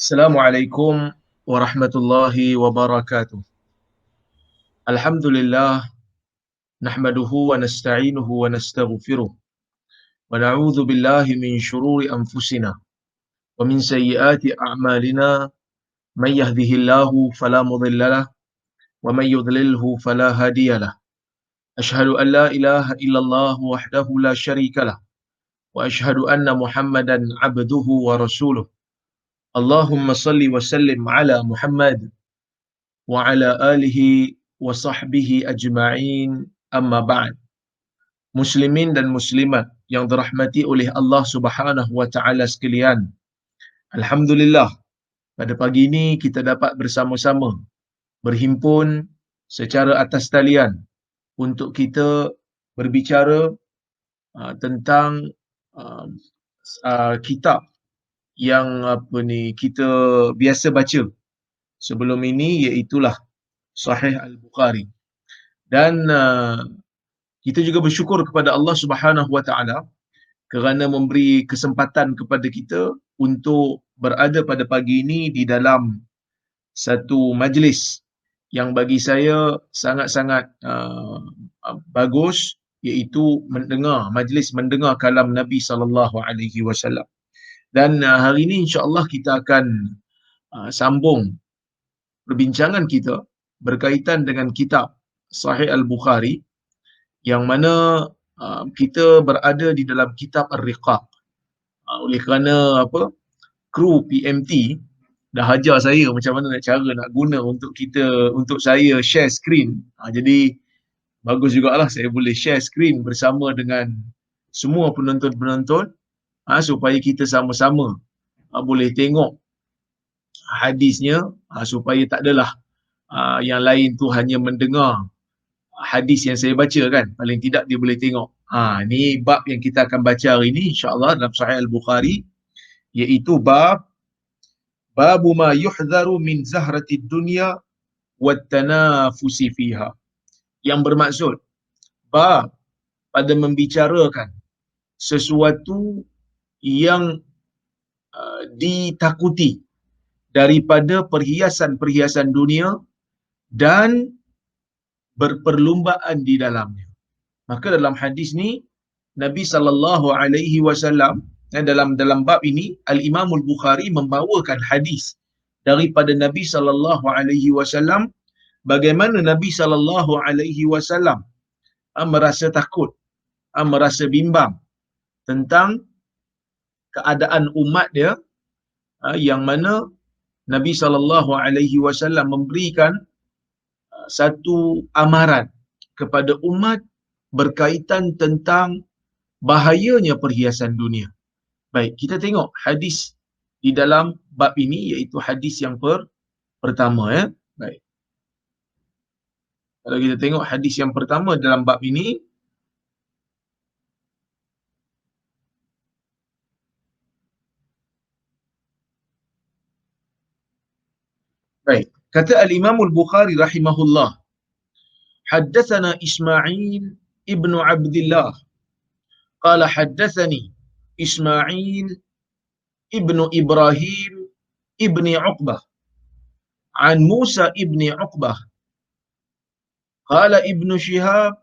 Assalamualaikum warahmatullahi wabarakatuh. Alhamdulillah nahmaduhu wa nasta'inuhu wa nastaghfiruh wa na'udzu billahi min shururi anfusina wa min sayyiati a'malina may yahdihillahu fala mudilla lahu wa may yudlilhu fala hadiyalah. Ashhadu an la ilaha illallah wahdahu la syarika lah wa ashhadu anna Muhammadan 'abduhu wa rasuluh. Allahumma salli wa sallim ala Muhammad wa ala alihi wa sahbihi ajma'in, amma ba'd. Muslimin dan muslimat yang dirahmati oleh Allah Subhanahu wa taala sekalian. Alhamdulillah, pada pagi ini kita dapat bersama-sama berhimpun secara atas talian untuk kita berbicara tentang uh, kitab yang kita biasa baca sebelum ini, iaitulah Sahih Al-Bukhari. Dan kita juga bersyukur kepada Allah Subhanahu Wa Taala kerana memberi kesempatan kepada kita untuk berada pada pagi ini di dalam satu majlis yang bagi saya sangat-sangat bagus, iaitu majlis mendengar kalam Nabi sallallahu alaihi wasallam. Dan hari ini insya-Allah kita akan sambung perbincangan kita berkaitan dengan kitab Sahih Al-Bukhari, yang mana kita berada di dalam kitab Ar-Riqaq. Oleh kerana kru PMT dah ajar saya macam mana cara nak guna untuk saya share screen. Jadi bagus jugalah saya boleh share screen bersama dengan semua penonton-penonton, supaya kita sama-sama boleh tengok hadisnya, supaya tak adalah yang lain tu hanya mendengar hadis yang saya baca kan, paling tidak dia boleh tengok. Ni bab yang kita akan baca hari ini insya-Allah dalam Sahih Al-Bukhari, iaitu babu ma yuhdharu min zahratid dunya wat tanafusi fiha. Yang bermaksud bab pada membicarakan sesuatu yang ditakuti daripada perhiasan-perhiasan dunia dan berperlumbaan di dalamnya. Maka dalam hadis ni Nabi sallallahu alaihi wasallam, dalam bab ini Al-Imam Al-Bukhari membawakan hadis daripada Nabi sallallahu alaihi wasallam, bagaimana Nabi sallallahu alaihi wasallam merasa takut, merasa bimbang tentang keadaan umat dia, yang mana Nabi sallallahu alaihi wasallam memberikan satu amaran kepada umat berkaitan tentang bahayanya perhiasan dunia. Baik, kita tengok hadis di dalam bab ini, iaitu hadis yang pertama ya. Baik. Kalau kita tengok hadis yang pertama dalam bab ini, baik, kata Al-Imam Al-Bukhari rahimahullah, haddatsana Ismail ibnu Abdullah qala haddatsani Ismail ibnu Ibrahim ibni Uqbah an Musa ibni Uqbah qala Ibnu Shihab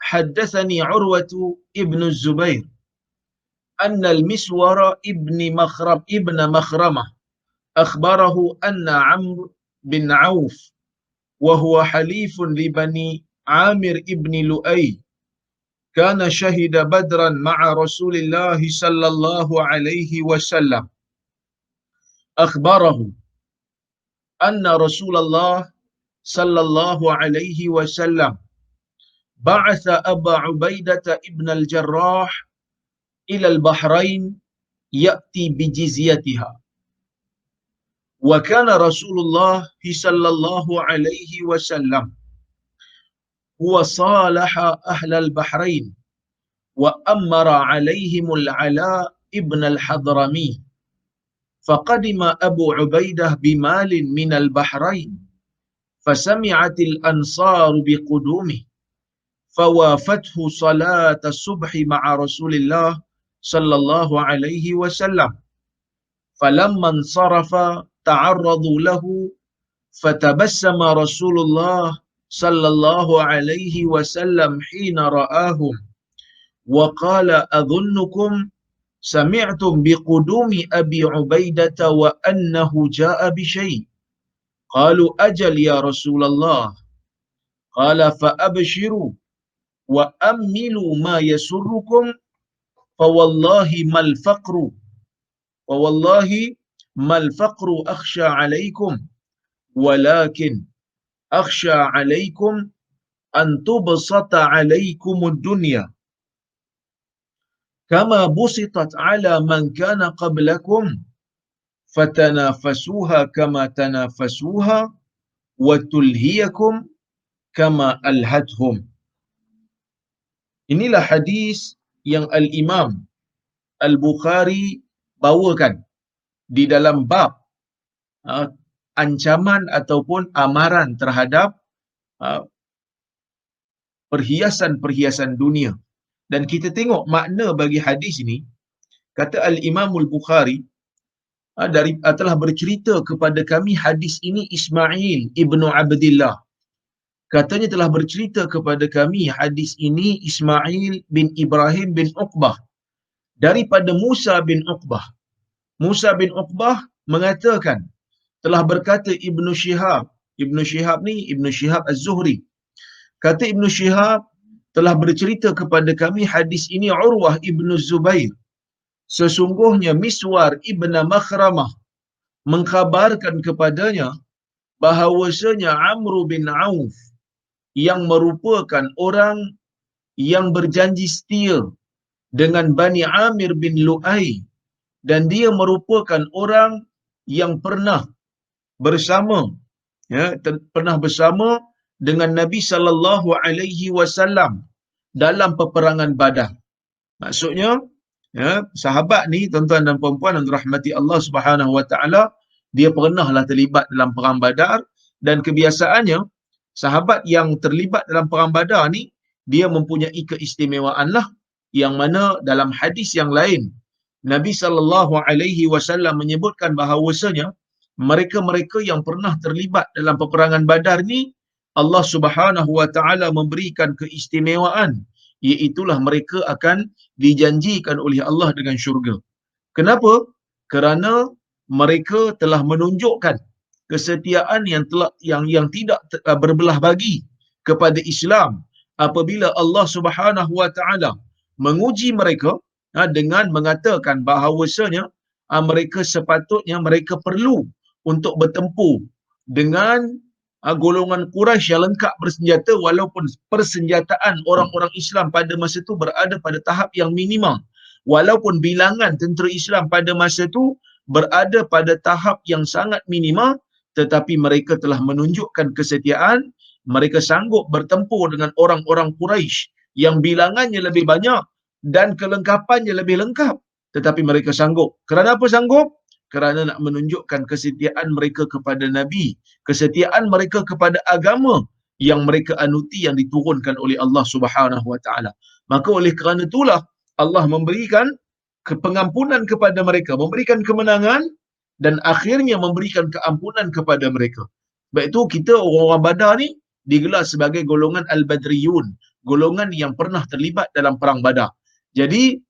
haddatsani Urwatu ibnu Zubair anna al-Miswara ibn Makhramah akhbarahu anna Amr bin Auf wa huwa halifun li bani Amir ibn Lu'ay kana shahida Badran ma'a Rasulillah sallallahu alaihi wasallam, akhbarahu anna Rasulullah sallallahu alaihi wasallam ba'atha Aba Ubaidah ibn al-Jarrah ila al-Bahrain ya'ti bi jizyatiha, wa kana Rasulullah sallallahu alaihi wasallam huwa salaha ahla al-Bahrain wa amara alaihim al-Ala ibn al-Hadrami, faqadima Abu Ubaidah bimalin min al-Bahrain فسمعت الأنصار بقدومه فوافته صلاة الصبح مع رسول الله صلى الله عليه وسلم falamma sarafa ta'arradu lahu fatabassama Rasulullah sallallahu alaihi wasallam hina ra'ahum wa qala adhunnukum sami'tum biqudumi Abi Ubaidah wa annahu jaa'a bi syai'. Qalu ajal ya Rasulullah. Qala fa abshiru wa ammilu ma yasurrukum fa wallahi mal faqru wa wallahi mal faqru akhsha 'alaykum walakin akhsha 'alaykum an tubsata 'alaykum ad-dunya kama busitat 'ala man kana qablakum fatanafasuha kama tanafasuha wa tulhiyakum kama alhathum. Inilah hadis yang Al-Imam Al-Bukhari bawakan di dalam bab ancaman ataupun amaran terhadap perhiasan-perhiasan dunia. Dan kita tengok makna bagi hadis ini, kata Al-Imam Al-Bukhari telah bercerita kepada kami hadis ini Ismail ibnu Abdillah. Katanya telah bercerita kepada kami hadis ini Ismail bin Ibrahim bin Uqbah daripada Musa bin Uqbah. Musa bin Uqbah mengatakan, telah berkata Ibnu Shihab. Ibnu Shihab ni Ibnu Shihab Az-Zuhri. Kata Ibnu Shihab telah bercerita kepada kami hadis ini Urwah ibnu Zubair. Sesungguhnya Miswar ibn Makhramah mengkhabarkan kepadanya bahawasanya Amr bin Auf yang merupakan orang yang berjanji setia dengan Bani Amir bin Lu'ay, dan dia merupakan orang yang pernah bersama dengan Nabi sallallahu alaihi wasallam dalam peperangan Badar. Maksudnya sahabat ni, tuan-tuan dan puan-puan yang dirahmati Allah Subhanahu wa taala, dia pernahlah terlibat dalam perang Badar, dan kebiasaannya sahabat yang terlibat dalam perang Badar ni dia mempunyai keistimewaan lah, yang mana dalam hadis yang lain Nabi sallallahu alaihi wasallam menyebutkan bahawasanya mereka-mereka yang pernah terlibat dalam peperangan Badar ni Allah Subhanahu wa taala memberikan keistimewaan, iaitulah mereka akan dijanjikan oleh Allah dengan syurga. Kenapa? Kerana mereka telah menunjukkan kesetiaan yang tidak berbelah bagi kepada Islam apabila Allah Subhanahu wa taala menguji mereka dengan mengatakan bahawasanya mereka sepatutnya mereka perlu untuk bertempur dengan golongan Quraisy yang lengkap bersenjata, walaupun persenjataan orang-orang Islam pada masa itu berada pada tahap yang minimum, walaupun bilangan tentera Islam pada masa itu berada pada tahap yang sangat minima, tetapi mereka telah menunjukkan kesetiaan. Mereka sanggup bertempur dengan orang-orang Quraisy yang bilangannya lebih banyak dan kelengkapannya lebih lengkap, tetapi mereka sanggup. Kerana apa sanggup? Kerana nak menunjukkan kesetiaan mereka kepada Nabi, kesetiaan mereka kepada agama yang mereka anuti, yang diturunkan oleh Allah Subhanahu wa taala. Maka oleh kerana itulah Allah memberikan pengampunan kepada mereka, memberikan kemenangan, dan akhirnya memberikan keampunan kepada mereka. Sebab itu kita orang-orang Badar ni digelar sebagai golongan Al-Badriyun, golongan yang pernah terlibat dalam perang Badar. Jadi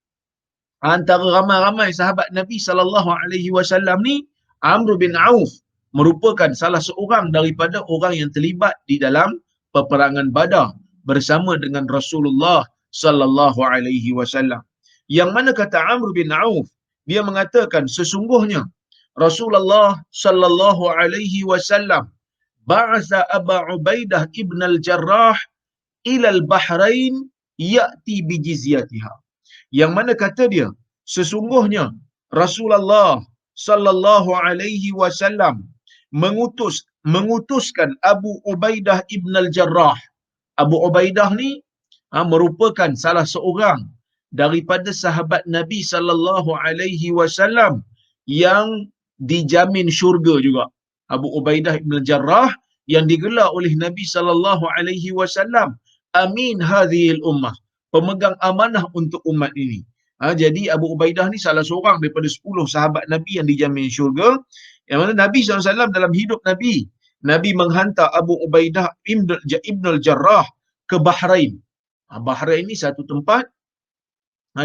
antara ramai-ramai sahabat Nabi sallallahu alaihi wasallam ni, Amr bin Auf merupakan salah seorang daripada orang yang terlibat di dalam peperangan Badar bersama dengan Rasulullah sallallahu alaihi wasallam. Yang mana kata Amr bin Auf, dia mengatakan sesungguhnya Rasulullah sallallahu alaihi wasallam ba'atha Aba Ubaidah ibn al-Jarrah ila al-Bahrain ya'ti bi jizyatiha. Yang mana kata dia sesungguhnya Rasulullah sallallahu alaihi wasallam mengutuskan Abu Ubaidah ibn al-Jarrah. Abu Ubaidah ni merupakan salah seorang daripada sahabat Nabi sallallahu alaihi wasallam yang dijamin syurga juga. Abu Ubaidah ibn al-Jarrah yang digelar oleh Nabi sallallahu alaihi wasallam amin hadhil ummah, pemegang amanah untuk umat ini. Jadi Abu Ubaidah ni salah seorang daripada 10 sahabat Nabi yang dijamin syurga. Yang mana Nabi SAW dalam hidup Nabi, Nabi menghantar Abu Ubaidah Ibn al-Jarrah ke Bahrain. Bahrain ni satu tempat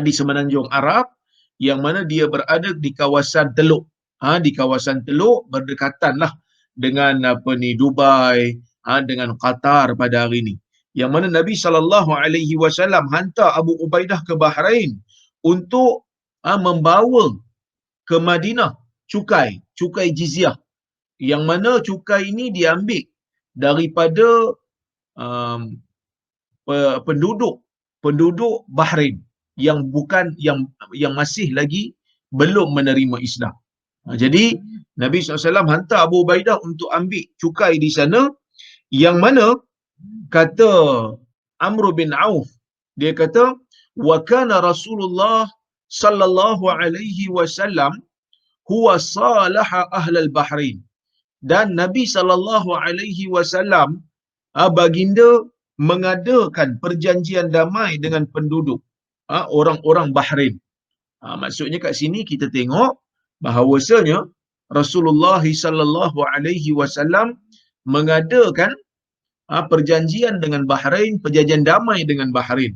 di semenanjung Arab yang mana dia berada di kawasan Teluk. Di kawasan Teluk berdekatanlah dengan Dubai, dengan Qatar pada hari ini. Yang mana Nabi SAW hantar Abu Ubaidah ke Bahrain untuk membawa ke Madinah cukai jizyah. Yang mana cukai ini diambil daripada um, penduduk Bahrain yang bukan yang masih lagi belum menerima Islam. Jadi Nabi SAW hantar Abu Ubaidah untuk ambil cukai di sana, yang mana kata Amr bin Auf, dia kata wa kana Rasulullah sallallahu alaihi wasallam huwa salaha ahlal Bahrain, dan Nabi sallallahu alaihi wasallam baginda mengadakan perjanjian damai dengan penduduk orang-orang Bahrain. Maksudnya kat sini kita tengok bahawasanya Rasulullah sallallahu alaihi wasallam mengadakan perjanjian dengan Bahrain, perjanjian damai dengan Bahrain.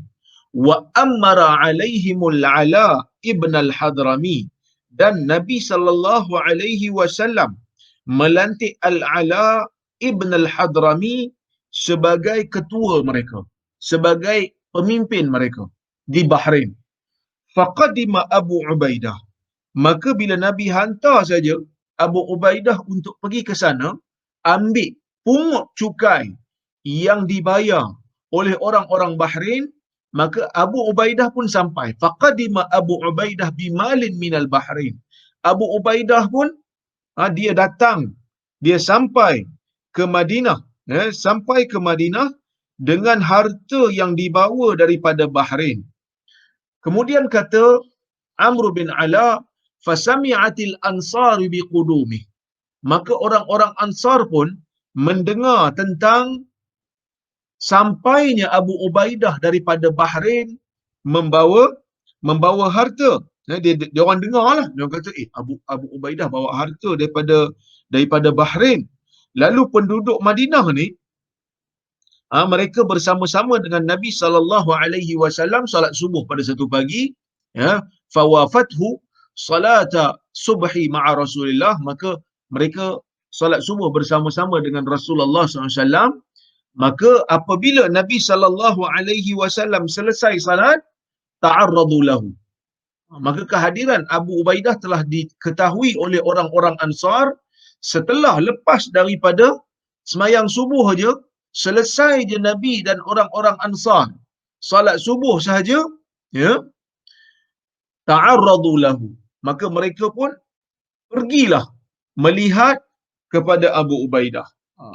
Wa amara alaihimul Ala ibn al-Hadrami, dan Nabi sallallahu alaihi wasallam melantik Al-Ala ibn al-Hadrami sebagai ketua mereka, sebagai pemimpin mereka di Bahrain. Faqadima Abu Ubaidah, maka bila Nabi hantar saja Abu Ubaidah untuk pergi ke sana, ambil pungut cukai yang dibayar oleh orang-orang Bahrain, maka Abu Ubaidah pun sampai. Faqadima Abu Ubaidah bimalin minal Bahrain. Abu Ubaidah pun dia datang, dia sampai ke Madinah, sampai ke Madinah dengan harta yang dibawa daripada Bahrain. Kemudian kata Amr bin Ala, fasami'atil ansar biqudumih, maka orang-orang Ansar pun mendengar tentang sampainya Abu Ubaidah daripada Bahrain membawa harta. Dia orang dengar lah, dia orang kata Abu Ubaidah bawa harta daripada Bahrain. Lalu penduduk Madinah ni mereka bersama-sama dengan Nabi SAW salat subuh pada satu pagi, fawafathu salata subhi ma'a Rasulillah, maka mereka salat subuh bersama-sama dengan Rasulullah SAW. Maka apabila Nabi SAW selesai salat, ta'arradu lahu, maka kehadiran Abu Ubaidah telah diketahui oleh orang-orang Ansar. Setelah lepas daripada semayang subuh saja, selesai je Nabi dan orang-orang Ansar salat subuh sahaja, ta'arradu lahu, maka mereka pun pergilah melihat kepada Abu Ubaidah.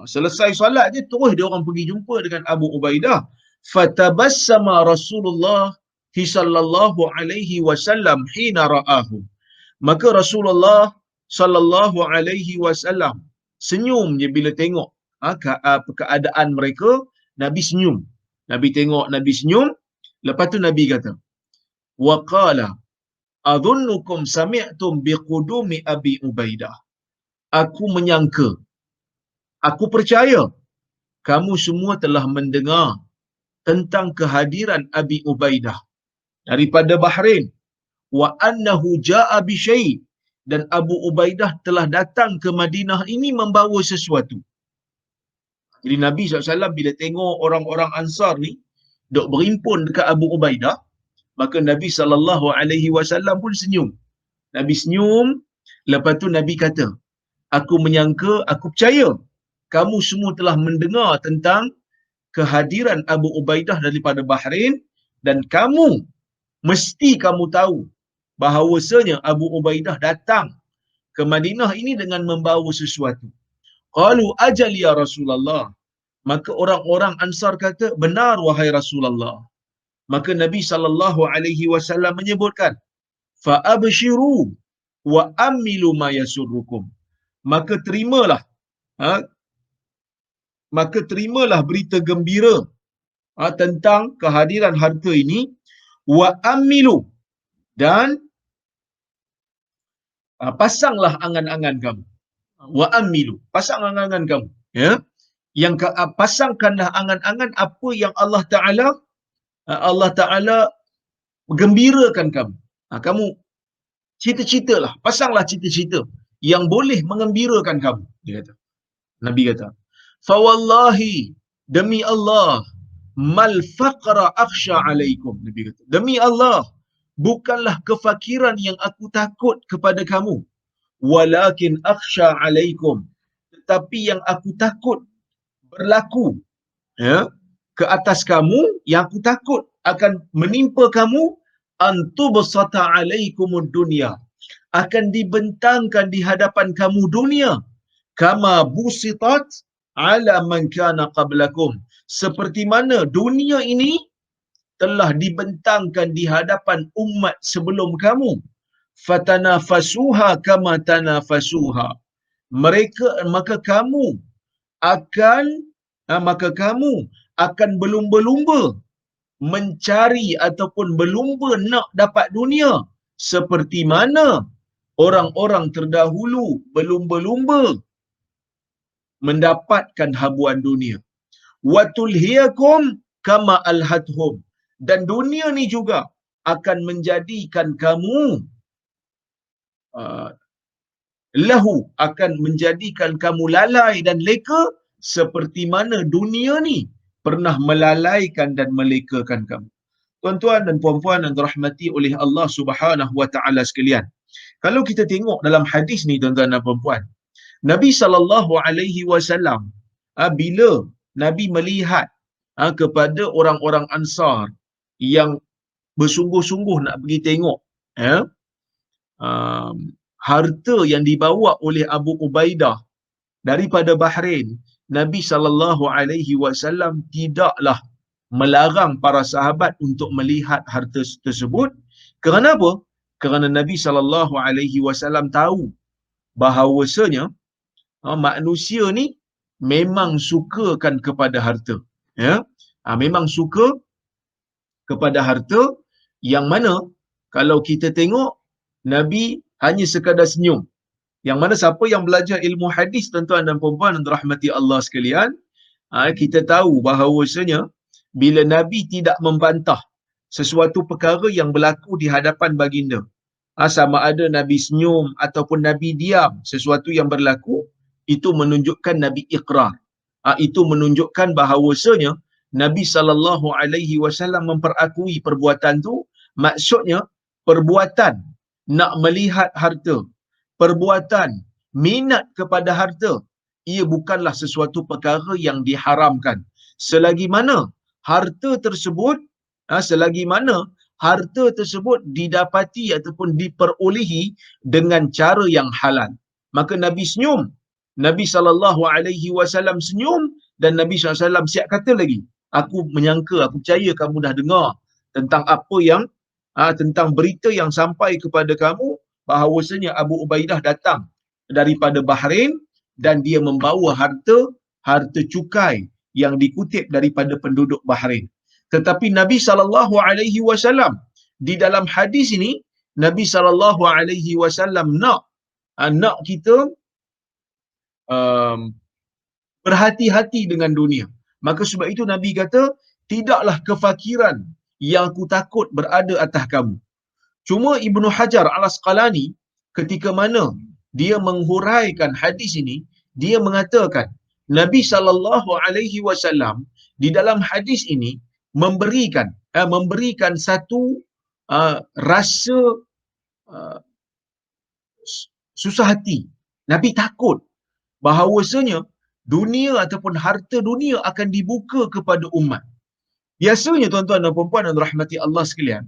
Selesai solat je terus dia orang pergi jumpa dengan Abu Ubaidah. Fatabassama Rasulullah sallallahu alaihi wasallam hina ra'ahu, maka Rasulullah sallallahu alaihi wasallam senyum je bila tengok keadaan mereka. Nabi senyum. Nabi tengok, Nabi senyum. Lepas tu Nabi kata, wa qala adhunnukum sami'tum biqudumi Abi Ubaidah, aku menyangka, aku percaya kamu semua telah mendengar tentang kehadiran Abi Ubaidah daripada Bahrain. Wa annahu ja'a bi syai', dan Abu Ubaidah telah datang ke Madinah ini membawa sesuatu. Jadi Nabi SAW bila tengok orang-orang Ansar ni dok berimpun dekat Abu Ubaidah, maka Nabi SAW pun senyum. Nabi senyum. Lepas tu Nabi kata, aku menyangka, aku percaya kamu semua telah mendengar tentang kehadiran Abu Ubaidah daripada Bahrain, dan mesti kamu tahu bahawasanya Abu Ubaidah datang ke Madinah ini dengan membawa sesuatu. Qalu ajal ya Rasulullah, maka orang-orang Ansar kata, benar wahai Rasulullah. Maka Nabi SAW menyebutkan, fa abshiru wa amilu ma yasurrukum, maka terimalah berita gembira tentang kehadiran harta ini. Wa amilu, dan pasanglah angan-angan kamu. Wa amilu, pasang angan-angan kamu, ya. Pasangkanlah angan-angan apa yang Allah Taala gembirakan kamu. Kamu cita-citalah, pasanglah cita-cita yang boleh mengembirakan kamu, dia kata. Nabi kata, fa wallahi, demi Allah, mal faqra akhsha alaikum. Nabi kata, demi Allah, bukanlah kefakiran yang aku takut kepada kamu, walakin akhsha alaikum, tetapi yang aku takut berlaku, ya, ke atas kamu, yang aku takut akan menimpa kamu, antubsata alaikumud dunya, akan dibentangkan di hadapan kamu dunia, kama busitat ala man kana qablakum, seperti mana dunia ini telah dibentangkan di hadapan umat sebelum kamu, fatanafasuha kama tanafasuha, mereka maka kamu akan maka kamu akan berlumba-lumba mencari ataupun berlumba nak dapat dunia, seperti mana orang-orang terdahulu berlumba-lumba mendapatkan habuan dunia. Wa tulhiyakum kama alhathum, dan dunia ni juga akan menjadikan kamu uh, lahu, akan menjadikan kamu lalai dan leka, seperti mana dunia ni pernah melalaikan dan melekakan kamu. Tuan-tuan dan puan-puan yang dirahmati oleh Allah Subhanahu wa taala sekalian, kalau kita tengok dalam hadis ni tuan-tuan dan puan-puan, Nabi sallallahu alaihi wasallam bila Nabi melihat kepada orang-orang Ansar yang bersungguh-sungguh nak pergi tengok harta yang dibawa oleh Abu Ubaidah daripada Bahrain, Nabi sallallahu alaihi wasallam tidaklah melarang para sahabat untuk melihat harta tersebut. Kerana apa? Kerana Nabi sallallahu alaihi wasallam tahu bahawasanya manusia ni memang sukakan kepada harta, ya. Memang suka kepada harta, yang mana kalau kita tengok Nabi hanya sekadar senyum. Yang mana siapa yang belajar ilmu hadis, tuan-tuan dan puan-puan yang dirahmati Allah sekalian, kita tahu bahawasanya bila Nabi tidak membantah sesuatu perkara yang berlaku di hadapan baginda, sama ada Nabi senyum ataupun Nabi diam sesuatu yang berlaku, itu menunjukkan Nabi iqrar. Itu menunjukkan bahawasanya Nabi sallallahu alaihi wasallam memperakui perbuatan tu. Maksudnya perbuatan nak melihat harta, perbuatan minat kepada harta, ia bukanlah sesuatu perkara yang diharamkan selagi mana harta tersebut didapati ataupun diperolehi dengan cara yang halal. Maka Nabi senyum, Nabi sallallahu alaihi wasallam senyum, dan Nabi sallallahu alaihi wasallam siap kata lagi, aku menyangka, aku percaya kamu dah dengar tentang apa yang tentang berita yang sampai kepada kamu, bahawasanya Abu Ubaidah datang daripada Bahrain dan dia membawa harta cukai yang dikutip daripada penduduk Bahrain. Tetapi Nabi sallallahu alaihi wasallam di dalam hadis ini, Nabi sallallahu alaihi wasallam nak kita berhati-hati dengan dunia. Maka sebab itu Nabi kata, tidaklah kefakiran yang aku takut berada atas kamu. Cuma Ibnu Hajar Al-Asqalani ketika mana dia menghuraikan hadis ini, dia mengatakan Nabi sallallahu alaihi wasallam di dalam hadis ini memberikan satu rasa susah hati. Nabi takut bahawasanya dunia ataupun harta dunia akan dibuka kepada umat. Biasanya tuan-tuan dan puan-puan yang dirahmati Allah sekalian,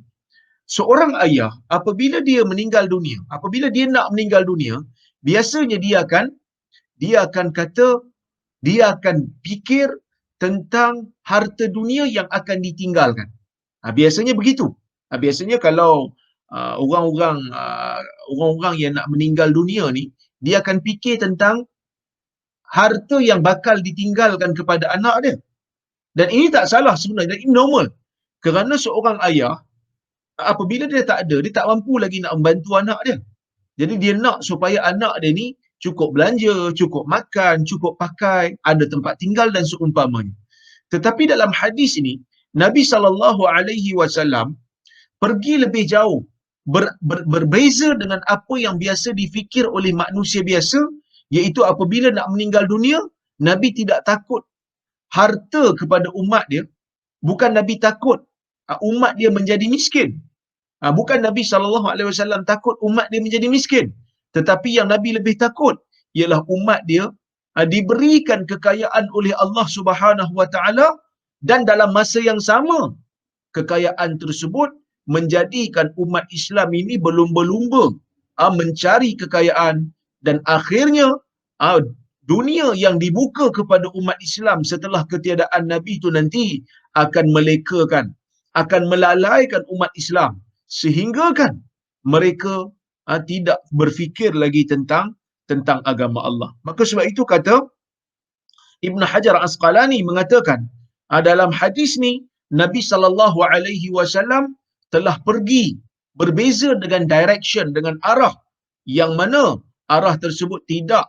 seorang ayah apabila dia meninggal dunia, apabila dia nak meninggal dunia, biasanya dia akan fikir tentang harta dunia yang akan ditinggalkan. Biasanya begitu. Biasanya kalau orang-orang yang nak meninggal dunia ni, dia akan fikir tentang harta yang bakal ditinggalkan kepada anak dia. Dan ini tak salah sebenarnya, ini normal. Kerana seorang ayah Apabila dia tak ada, dia tak mampu lagi nak membantu anak dia. Jadi dia nak supaya anak dia ni cukup belanja, cukup makan, cukup pakai, ada tempat tinggal dan seumpamanya. Tetapi dalam hadis ini, Nabi SAW pergi lebih jauh, berbeza dengan apa yang biasa difikir oleh manusia biasa, iaitu apabila nak meninggal dunia, Nabi tidak takut harta kepada umat dia. Bukan Nabi takut umat dia menjadi miskin. Bukan Nabi SAW takut umat dia menjadi miskin. Tetapi yang Nabi lebih takut ialah umat dia diberikan kekayaan oleh Allah Subhanahu Wa Taala, dan dalam masa yang sama kekayaan tersebut menjadikan umat Islam ini berlumba-lumba mencari kekayaan, dan akhirnya dunia yang dibuka kepada umat Islam setelah ketiadaan Nabi itu nanti akan melekakan, akan melalaikan umat Islam, sehingga kan mereka tidak berfikir lagi tentang agama Allah. Maka sebab itu kata Ibn Hajar Asqalani mengatakan, dalam hadis ni Nabi SAW telah pergi berbeza dengan direction, dengan arah yang mana arah tersebut tidak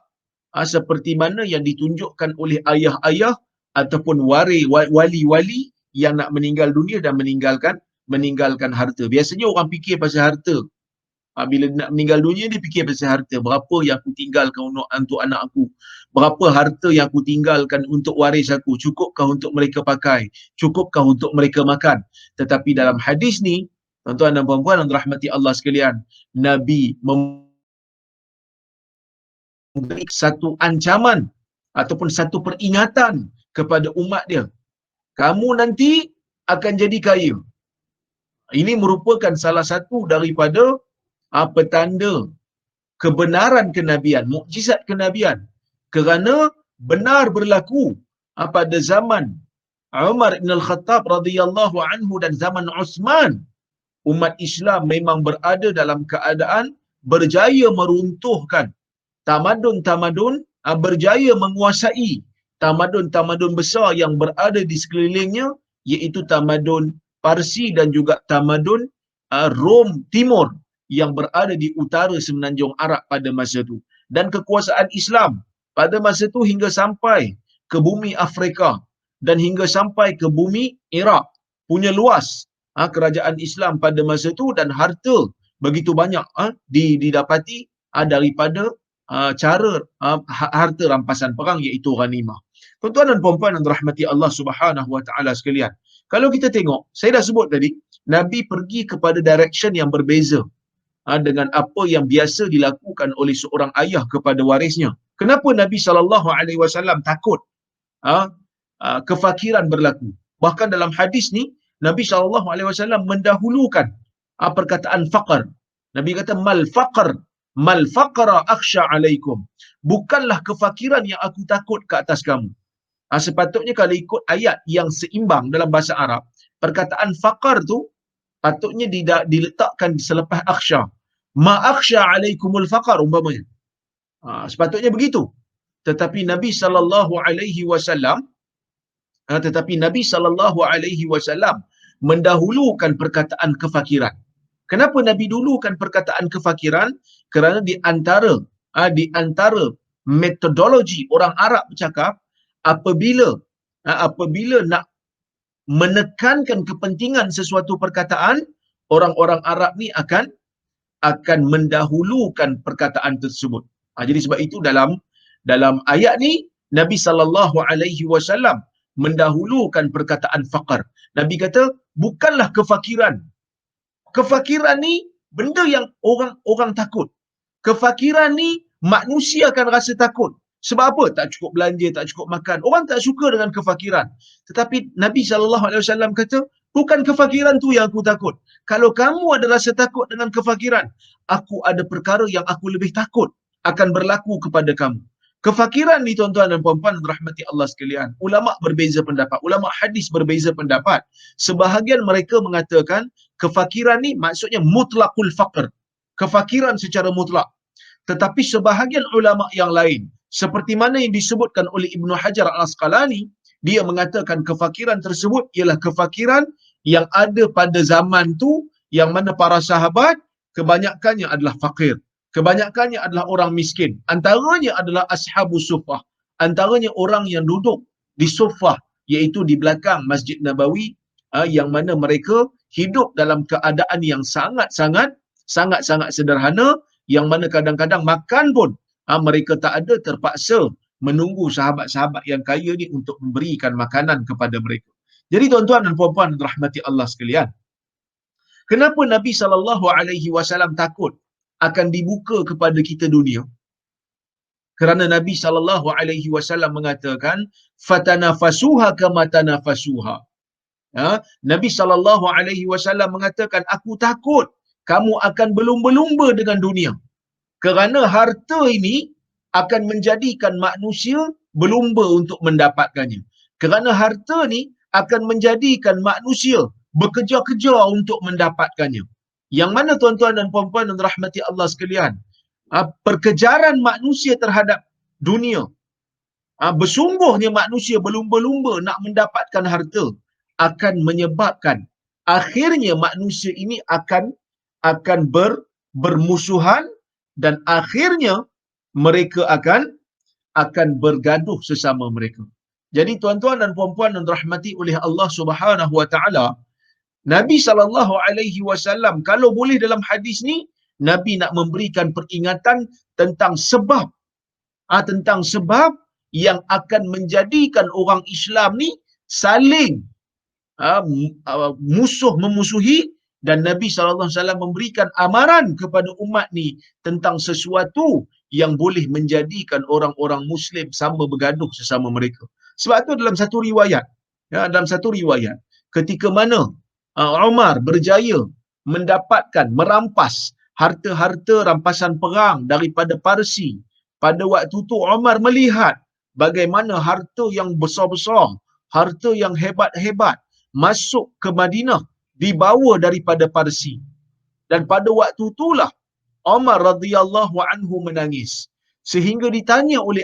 seperti mana yang ditunjukkan oleh ayah-ayah ataupun wali-wali yang nak meninggal dunia dan meninggalkan harta. Biasanya orang fikir pasal harta. Bila nak meninggal dunia, dia fikir pasal harta. Berapa yang aku tinggalkan untuk anak aku? Berapa harta yang aku tinggalkan untuk waris aku? Cukupkah untuk mereka pakai? Cukupkah untuk mereka makan? Tetapi dalam hadis ni, tuan-tuan dan puan-puan yang dirahmati Allah sekalian, Nabi memberi satu ancaman ataupun satu peringatan kepada umat dia. Kamu nanti akan jadi kaya. Ini merupakan salah satu daripada petanda kebenaran kenabian, mukjizat kenabian, kerana benar berlaku pada zaman Umar bin Al-Khattab radhiyallahu anhu dan zaman Uthman, umat Islam memang berada dalam keadaan berjaya meruntuhkan tamadun-tamadun, berjaya menguasai tamadun-tamadun besar yang berada di sekelilingnya, iaitu tamadun Parsi dan juga tamadun Rom Timur yang berada di utara semenanjung Arab pada masa itu. Dan kekuasaan Islam pada masa itu hingga sampai ke bumi Afrika dan hingga sampai ke bumi Iraq, punya luas kerajaan Islam pada masa itu, dan harta begitu banyak didapati daripada cara harta rampasan perang, iaitu ghanimah. Tuan-tuan dan puan-puan yang dirahmati Allah Subhanahu Wa Taala sekalian, kalau kita tengok, saya dah sebut tadi, Nabi pergi kepada direction yang berbeza dengan apa yang biasa dilakukan oleh seorang ayah kepada warisnya. Kenapa Nabi SAW takut kefakiran berlaku? Bahkan dalam hadis ni, Nabi SAW mendahulukan perkataan faqr. Nabi kata, mal faqra akhsha alaikum. Bukanlah kefakiran yang aku takut ke atas kamu. Sepatutnya kalau ikut ayat yang seimbang dalam bahasa Arab, perkataan faqar tu patutnya diletakkan selepas akhsha. Ma akhsha alaikumul faqar umpamanya. Sepatutnya begitu. Tetapi Nabi SAW mendahulukan perkataan kefakiran. Kenapa Nabi dulukan perkataan kefakiran? Kerana di antara metodologi orang Arab bercakap, apabila nak menekankan kepentingan sesuatu perkataan, orang-orang Arab ni akan mendahulukan perkataan tersebut. Jadi sebab itu dalam ayat ni Nabi SAW mendahulukan perkataan faqar. Nabi kata, bukanlah kefakiran. Kefakiran ni benda yang orang takut. Kefakiran ni manusia akan rasa takut. Sebab apa? Tak cukup belanja, tak cukup makan. Orang tak suka dengan kefakiran. Tetapi Nabi SAW kata, bukan kefakiran tu yang aku takut. Kalau kamu ada rasa takut dengan kefakiran, aku ada perkara yang aku lebih takut akan berlaku kepada kamu. Kefakiran ni, tuan-tuan dan puan-puan rahmati Allah sekalian, ulama berbeza pendapat, ulama hadis berbeza pendapat. Sebahagian mereka mengatakan kefakiran ni maksudnya mutlaqul faqr, kefakiran secara mutlak. Tetapi sebahagian ulama yang lain, seperti mana yang disebutkan oleh Ibn Hajar Al-Asqalani, dia mengatakan kefakiran tersebut ialah kefakiran yang ada pada zaman tu yang mana para sahabat kebanyakannya adalah fakir, kebanyakannya adalah orang miskin. Antaranya adalah ashabus suffah, antaranya orang yang duduk di suffah, iaitu di belakang Masjid Nabawi, yang mana mereka hidup dalam keadaan yang sangat-sangat sederhana, yang mana kadang-kadang makan pun mereka tak ada, terpaksa menunggu sahabat-sahabat yang kaya ni untuk memberikan makanan kepada mereka. Jadi tuan-tuan dan puan-puan rahmati Allah sekalian, kenapa Nabi SAW takut akan dibuka kepada kita dunia? Kerana Nabi SAW mengatakan, fatanafasuha kama tanafasuha. Nabi SAW mengatakan, aku takut kamu akan berlumba-lumba dengan dunia. Kerana harta ini akan menjadikan manusia berlumba untuk mendapatkannya. Kerana harta ni akan menjadikan manusia bekerja-kerja untuk mendapatkannya. Yang mana tuan-tuan dan puan-puan dan rahmati Allah sekalian, perkejaran manusia terhadap dunia, bersungguhnya manusia berlumba-lumba nak mendapatkan harta, akan menyebabkan akhirnya manusia ini akan bermusuhan, dan akhirnya mereka akan bergaduh sesama mereka. Jadi tuan-tuan dan puan-puan yang dirahmati oleh Allah Subhanahu wa taala, Nabi SAW kalau boleh dalam hadis ni, Nabi nak memberikan peringatan tentang sebab yang akan menjadikan orang Islam ni saling musuh memusuhi, dan Nabi SAW memberikan amaran kepada umat ni tentang sesuatu yang boleh menjadikan orang-orang Muslim sama bergaduh sesama mereka. Sebab tu dalam satu riwayat, ketika mana Umar berjaya merampas harta-harta rampasan perang daripada Parsi, pada waktu tu Umar melihat bagaimana harta yang besar-besar, harta yang hebat-hebat masuk ke Madinah dibawa daripada Parsi. Dan pada waktu itulah Umar radhiyallahu anhu menangis, sehingga ditanya oleh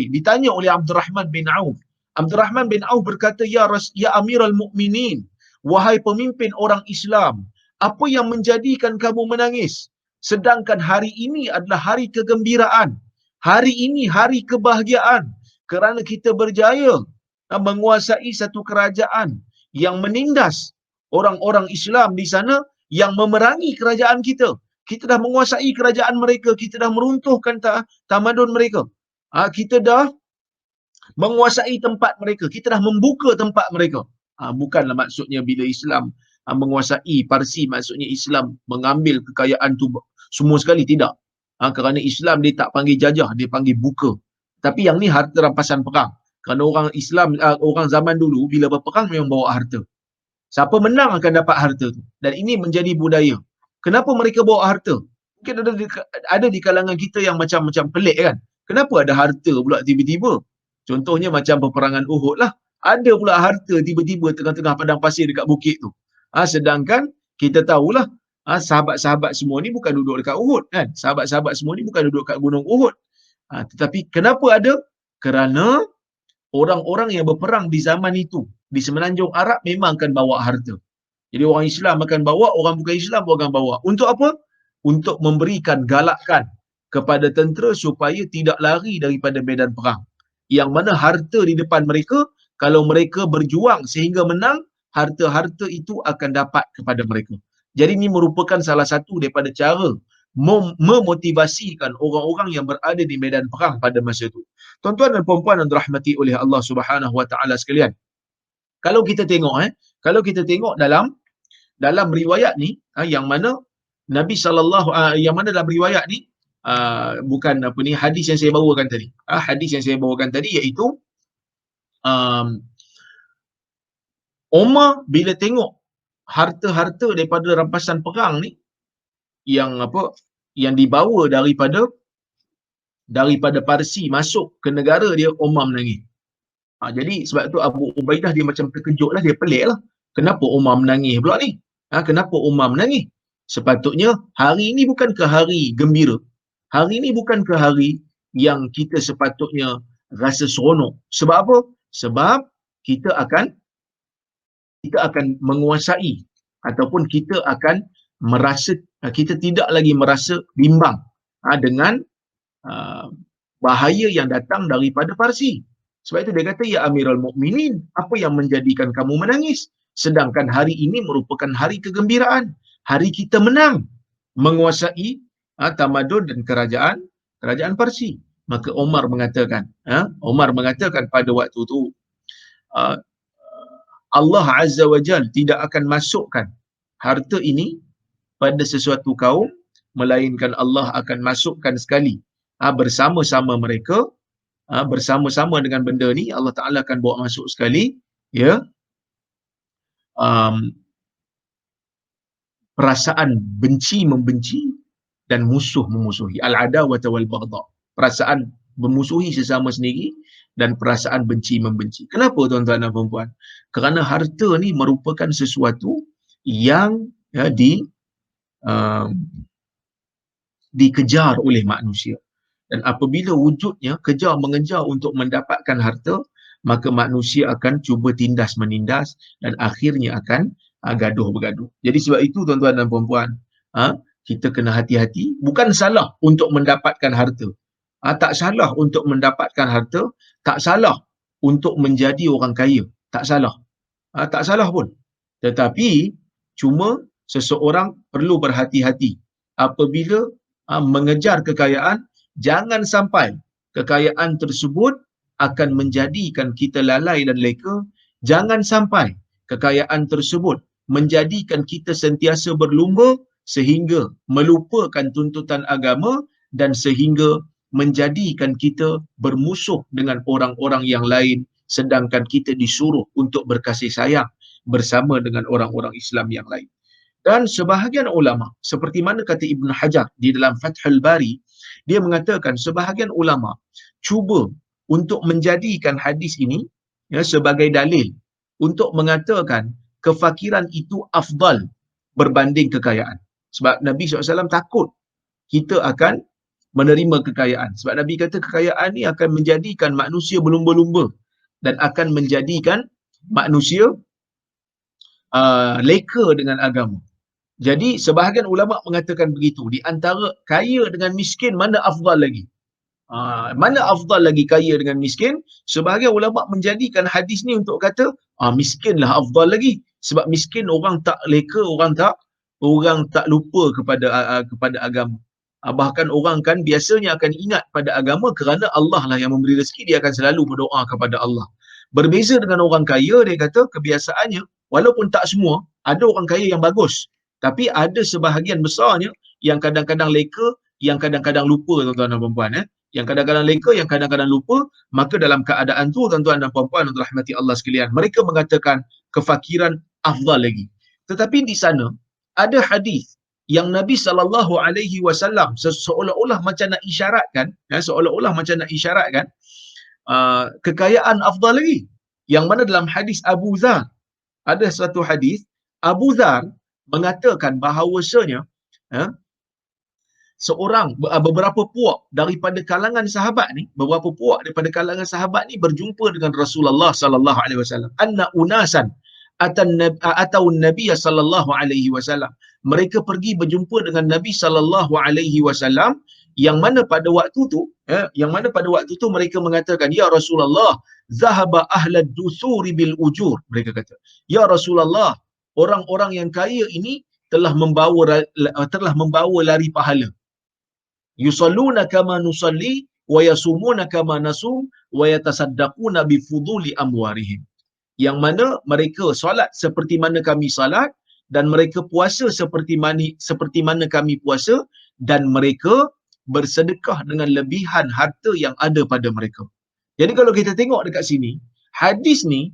ditanya oleh Abdurrahman bin Auf. Abdurrahman bin Auf berkata, ya Amirul Mukminin, wahai pemimpin orang Islam, apa yang menjadikan kamu menangis? Sedangkan hari ini adalah hari kegembiraan, hari ini hari kebahagiaan, kerana kita berjaya menguasai satu kerajaan yang menindas orang-orang Islam di sana, yang memerangi kerajaan kita. Kita dah menguasai kerajaan mereka, kita dah meruntuhkan tamadun mereka. Kita dah menguasai tempat mereka, kita dah membuka tempat mereka. Bukanlah maksudnya bila Islam menguasai Parsi, maksudnya Islam mengambil kekayaan tu semua sekali, tidak. Kerana Islam dia tak panggil jajah, dia panggil buka. Tapi yang ni harta rampasan perang. Kerana orang Islam, orang zaman dulu bila berperang memang bawa harta. Siapa menang akan dapat harta tu. Dan ini menjadi budaya. Kenapa mereka bawa harta? Mungkin ada di kalangan kita yang macam pelik kan. Kenapa ada harta pula tiba-tiba? Contohnya macam peperangan Uhud lah. Ada pula harta tiba-tiba tengah-tengah padang pasir dekat bukit tu. Sedangkan kita tahulah, sahabat-sahabat semua ni bukan duduk dekat Uhud kan. Sahabat-sahabat semua ni bukan duduk kat gunung Uhud. Tetapi kenapa ada? Kerana orang-orang yang berperang di zaman itu di semenanjung Arab memang akan bawa harta. Jadi orang Islam akan bawa, orang bukan Islam pun akan bawa. Untuk apa? Untuk memberikan galakan kepada tentera supaya tidak lari daripada medan perang. Yang mana harta di depan mereka, kalau mereka berjuang sehingga menang, harta-harta itu akan dapat kepada mereka. Jadi ini merupakan salah satu daripada cara memotivasikan orang-orang yang berada di medan perang pada masa itu. Tuan-tuan dan puan-puan yang dirahmati oleh Allah Subhanahu wa taala sekalian, kalau kita tengok dalam riwayat ni, yang mana Nabi sallallahu yang mana dalam riwayat ni, bukan hadis yang saya bawakan tadi. Hadis yang saya bawakan tadi iaitu Umar bila tengok harta-harta daripada rampasan perang ni yang dibawa daripada Parsi masuk ke negara dia, Umar menangis. Jadi sebab tu Abu Ubaidah dia macam terkejut lah, dia pelik lah. Kenapa Umar menangis pula ni? Kenapa Umar menangis? Sepatutnya hari ini bukan ke hari gembira. Hari ini bukan ke hari yang kita sepatutnya rasa seronok. Sebab apa? Sebab kita akan menguasai ataupun kita akan merasa, kita tidak lagi merasa bimbang dengan uh, bahaya yang datang daripada Parsi. Sebab itu dia kata, ya Amirul Mukminin, apa yang menjadikan kamu menangis? Sedangkan hari ini merupakan hari kegembiraan. Hari kita menang menguasai tamadun dan kerajaan Parsi. Maka Omar mengatakan pada waktu itu, uh, Allah Azza wa Jal tidak akan masukkan harta ini pada sesuatu kaum, melainkan Allah akan masukkan sekali bersama-sama mereka, bersama-sama dengan benda ni Allah Ta'ala akan bawa masuk sekali, ya, um, perasaan benci membenci dan musuh memusuhi, al-adawata wal baghdha, perasaan memusuhi sesama sendiri dan perasaan benci membenci. Kenapa tuan-tuan dan puan-puan? Kerana harta ni merupakan sesuatu yang um, dikejar oleh manusia. Dan apabila wujudnya kejar mengejar untuk mendapatkan harta, maka manusia akan cuba tindas menindas dan akhirnya akan gaduh bergaduh. Jadi sebab itu tuan-tuan dan puan-puan, kita kena hati-hati. Bukan salah untuk mendapatkan harta. Tak salah untuk mendapatkan harta, tak salah untuk menjadi orang kaya. Tak salah. Tak salah pun. Tetapi cuma seseorang perlu berhati-hati apabila mengejar kekayaan. Jangan sampai kekayaan tersebut akan menjadikan kita lalai dan leka. Jangan sampai kekayaan tersebut menjadikan kita sentiasa berlumba sehingga melupakan tuntutan agama dan sehingga menjadikan kita bermusuh dengan orang-orang yang lain, sedangkan kita disuruh untuk berkasih sayang bersama dengan orang-orang Islam yang lain. Dan sebahagian ulama, seperti mana kata Ibn Hajar di dalam Fathul Bari, dia mengatakan sebahagian ulama cuba untuk menjadikan hadis ini sebagai dalil untuk mengatakan kefakiran itu afdal berbanding kekayaan. Sebab Nabi SAW takut kita akan menerima kekayaan. Sebab Nabi kata kekayaan ni akan menjadikan manusia berlumba-lumba dan akan menjadikan manusia leka dengan agama. Jadi sebahagian ulama mengatakan begitu. Di antara kaya dengan miskin, mana afdal lagi? Mana afdal lagi, kaya dengan miskin? Sebahagian ulama menjadikan hadis ni untuk kata miskinlah afdal lagi. Sebab miskin orang tak leka, orang tak lupa kepada agama. Bahkan orang kan biasanya akan ingat pada agama kerana Allah lah yang memberi rezeki, dia akan selalu berdoa kepada Allah. Berbeza dengan orang kaya, dia kata kebiasaannya, walaupun tak semua, ada orang kaya yang bagus, tapi ada sebahagian besarnya yang kadang-kadang leka, yang kadang-kadang lupa, tuan-tuan dan puan-puan. Yang kadang-kadang leka, yang kadang-kadang lupa. Maka dalam keadaan tu, tuan-tuan dan puan-puan yang dirahmati Allah sekalian, mereka mengatakan kefakiran afdal lagi. Tetapi di sana ada hadis yang Nabi SAW seolah-olah macam nak isyaratkan, kekayaan afdal lagi. Yang mana dalam hadis Abu Dzar, ada satu hadis Abu Dzar mengatakan bahawasanya beberapa puak daripada kalangan sahabat ni berjumpa dengan Rasulullah sallallahu alaihi wasallam. Anna unasan atau Nabi sallallahu alaihi wasallam. Mereka pergi berjumpa dengan Nabi sallallahu alaihi wasallam, yang mana pada waktu tu mereka mengatakan, ya Rasulullah, zahaba ahlad dusuri bil ujur. Mereka kata, ya Rasulullah, orang-orang yang kaya ini telah membawa lari pahala. Yusalluna kama nusalli wa yasumuna kama nasum wa yatasaddaquna bi fuduli amwarihim. Yang mana mereka solat seperti mana kami solat, dan mereka puasa seperti mana kami puasa, dan mereka bersedekah dengan lebihan harta yang ada pada mereka. Jadi kalau kita tengok dekat sini, hadis ni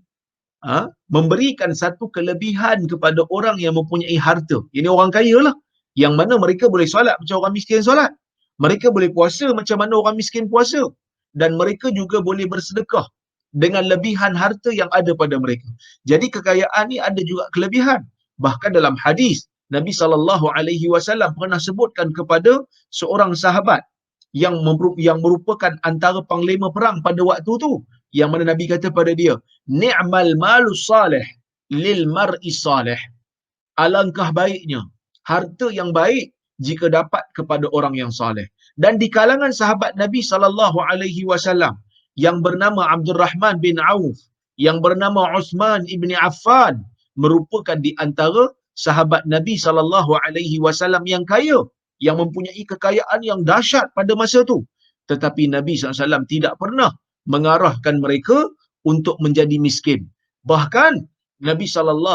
memberikan satu kelebihan kepada orang yang mempunyai harta. Ini orang kaya lah, yang mana mereka boleh solat macam orang miskin solat, mereka boleh puasa macam mana orang miskin puasa, dan mereka juga boleh bersedekah dengan lebihan harta yang ada pada mereka. Jadi kekayaan ni ada juga kelebihan. Bahkan dalam hadis Nabi SAW pernah sebutkan kepada seorang sahabat yang merupakan antara panglima perang pada waktu tu, yang mana Nabi kata pada dia, ni'mal malu salih lil mar'i salih. alangkah baiknya harta yang baik jika dapat kepada orang yang soleh. Dan di kalangan sahabat Nabi sallallahu alaihi wasallam yang bernama Abdul Rahman bin Auf, yang bernama Uthman ibn Affan, merupakan di antara sahabat Nabi sallallahu alaihi wasallam yang kaya, yang mempunyai kekayaan yang dahsyat pada masa itu. Tetapi Nabi SAW tidak pernah mengarahkan mereka untuk menjadi miskin. Bahkan Nabi SAW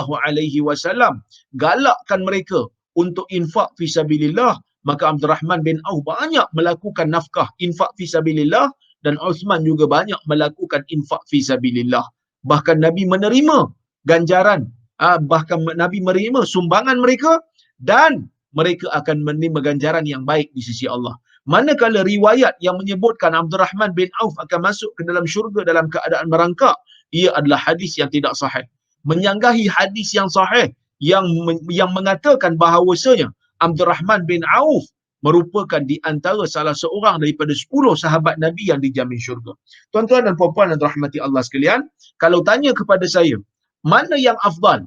galakkan mereka untuk infak fisabilillah. Maka Abdul Rahman bin Auf banyak melakukan nafkah infak fisabilillah, dan Uthman juga banyak melakukan infak fisabilillah. Bahkan Nabi menerima ganjaran, bahkan Nabi menerima sumbangan mereka, dan mereka akan menerima ganjaran yang baik di sisi Allah. Manakala riwayat yang menyebutkan Abdul Rahman bin Auf akan masuk ke dalam syurga dalam keadaan merangkak, ia adalah hadis yang tidak sahih. Menyanggahi hadis yang sahih yang mengatakan bahawasanya Abdul Rahman bin Auf merupakan di antara salah seorang daripada 10 sahabat Nabi yang dijamin syurga. Tuan-tuan dan puan-puan yang dirahmati Allah sekalian, kalau tanya kepada saya, mana yang afdal?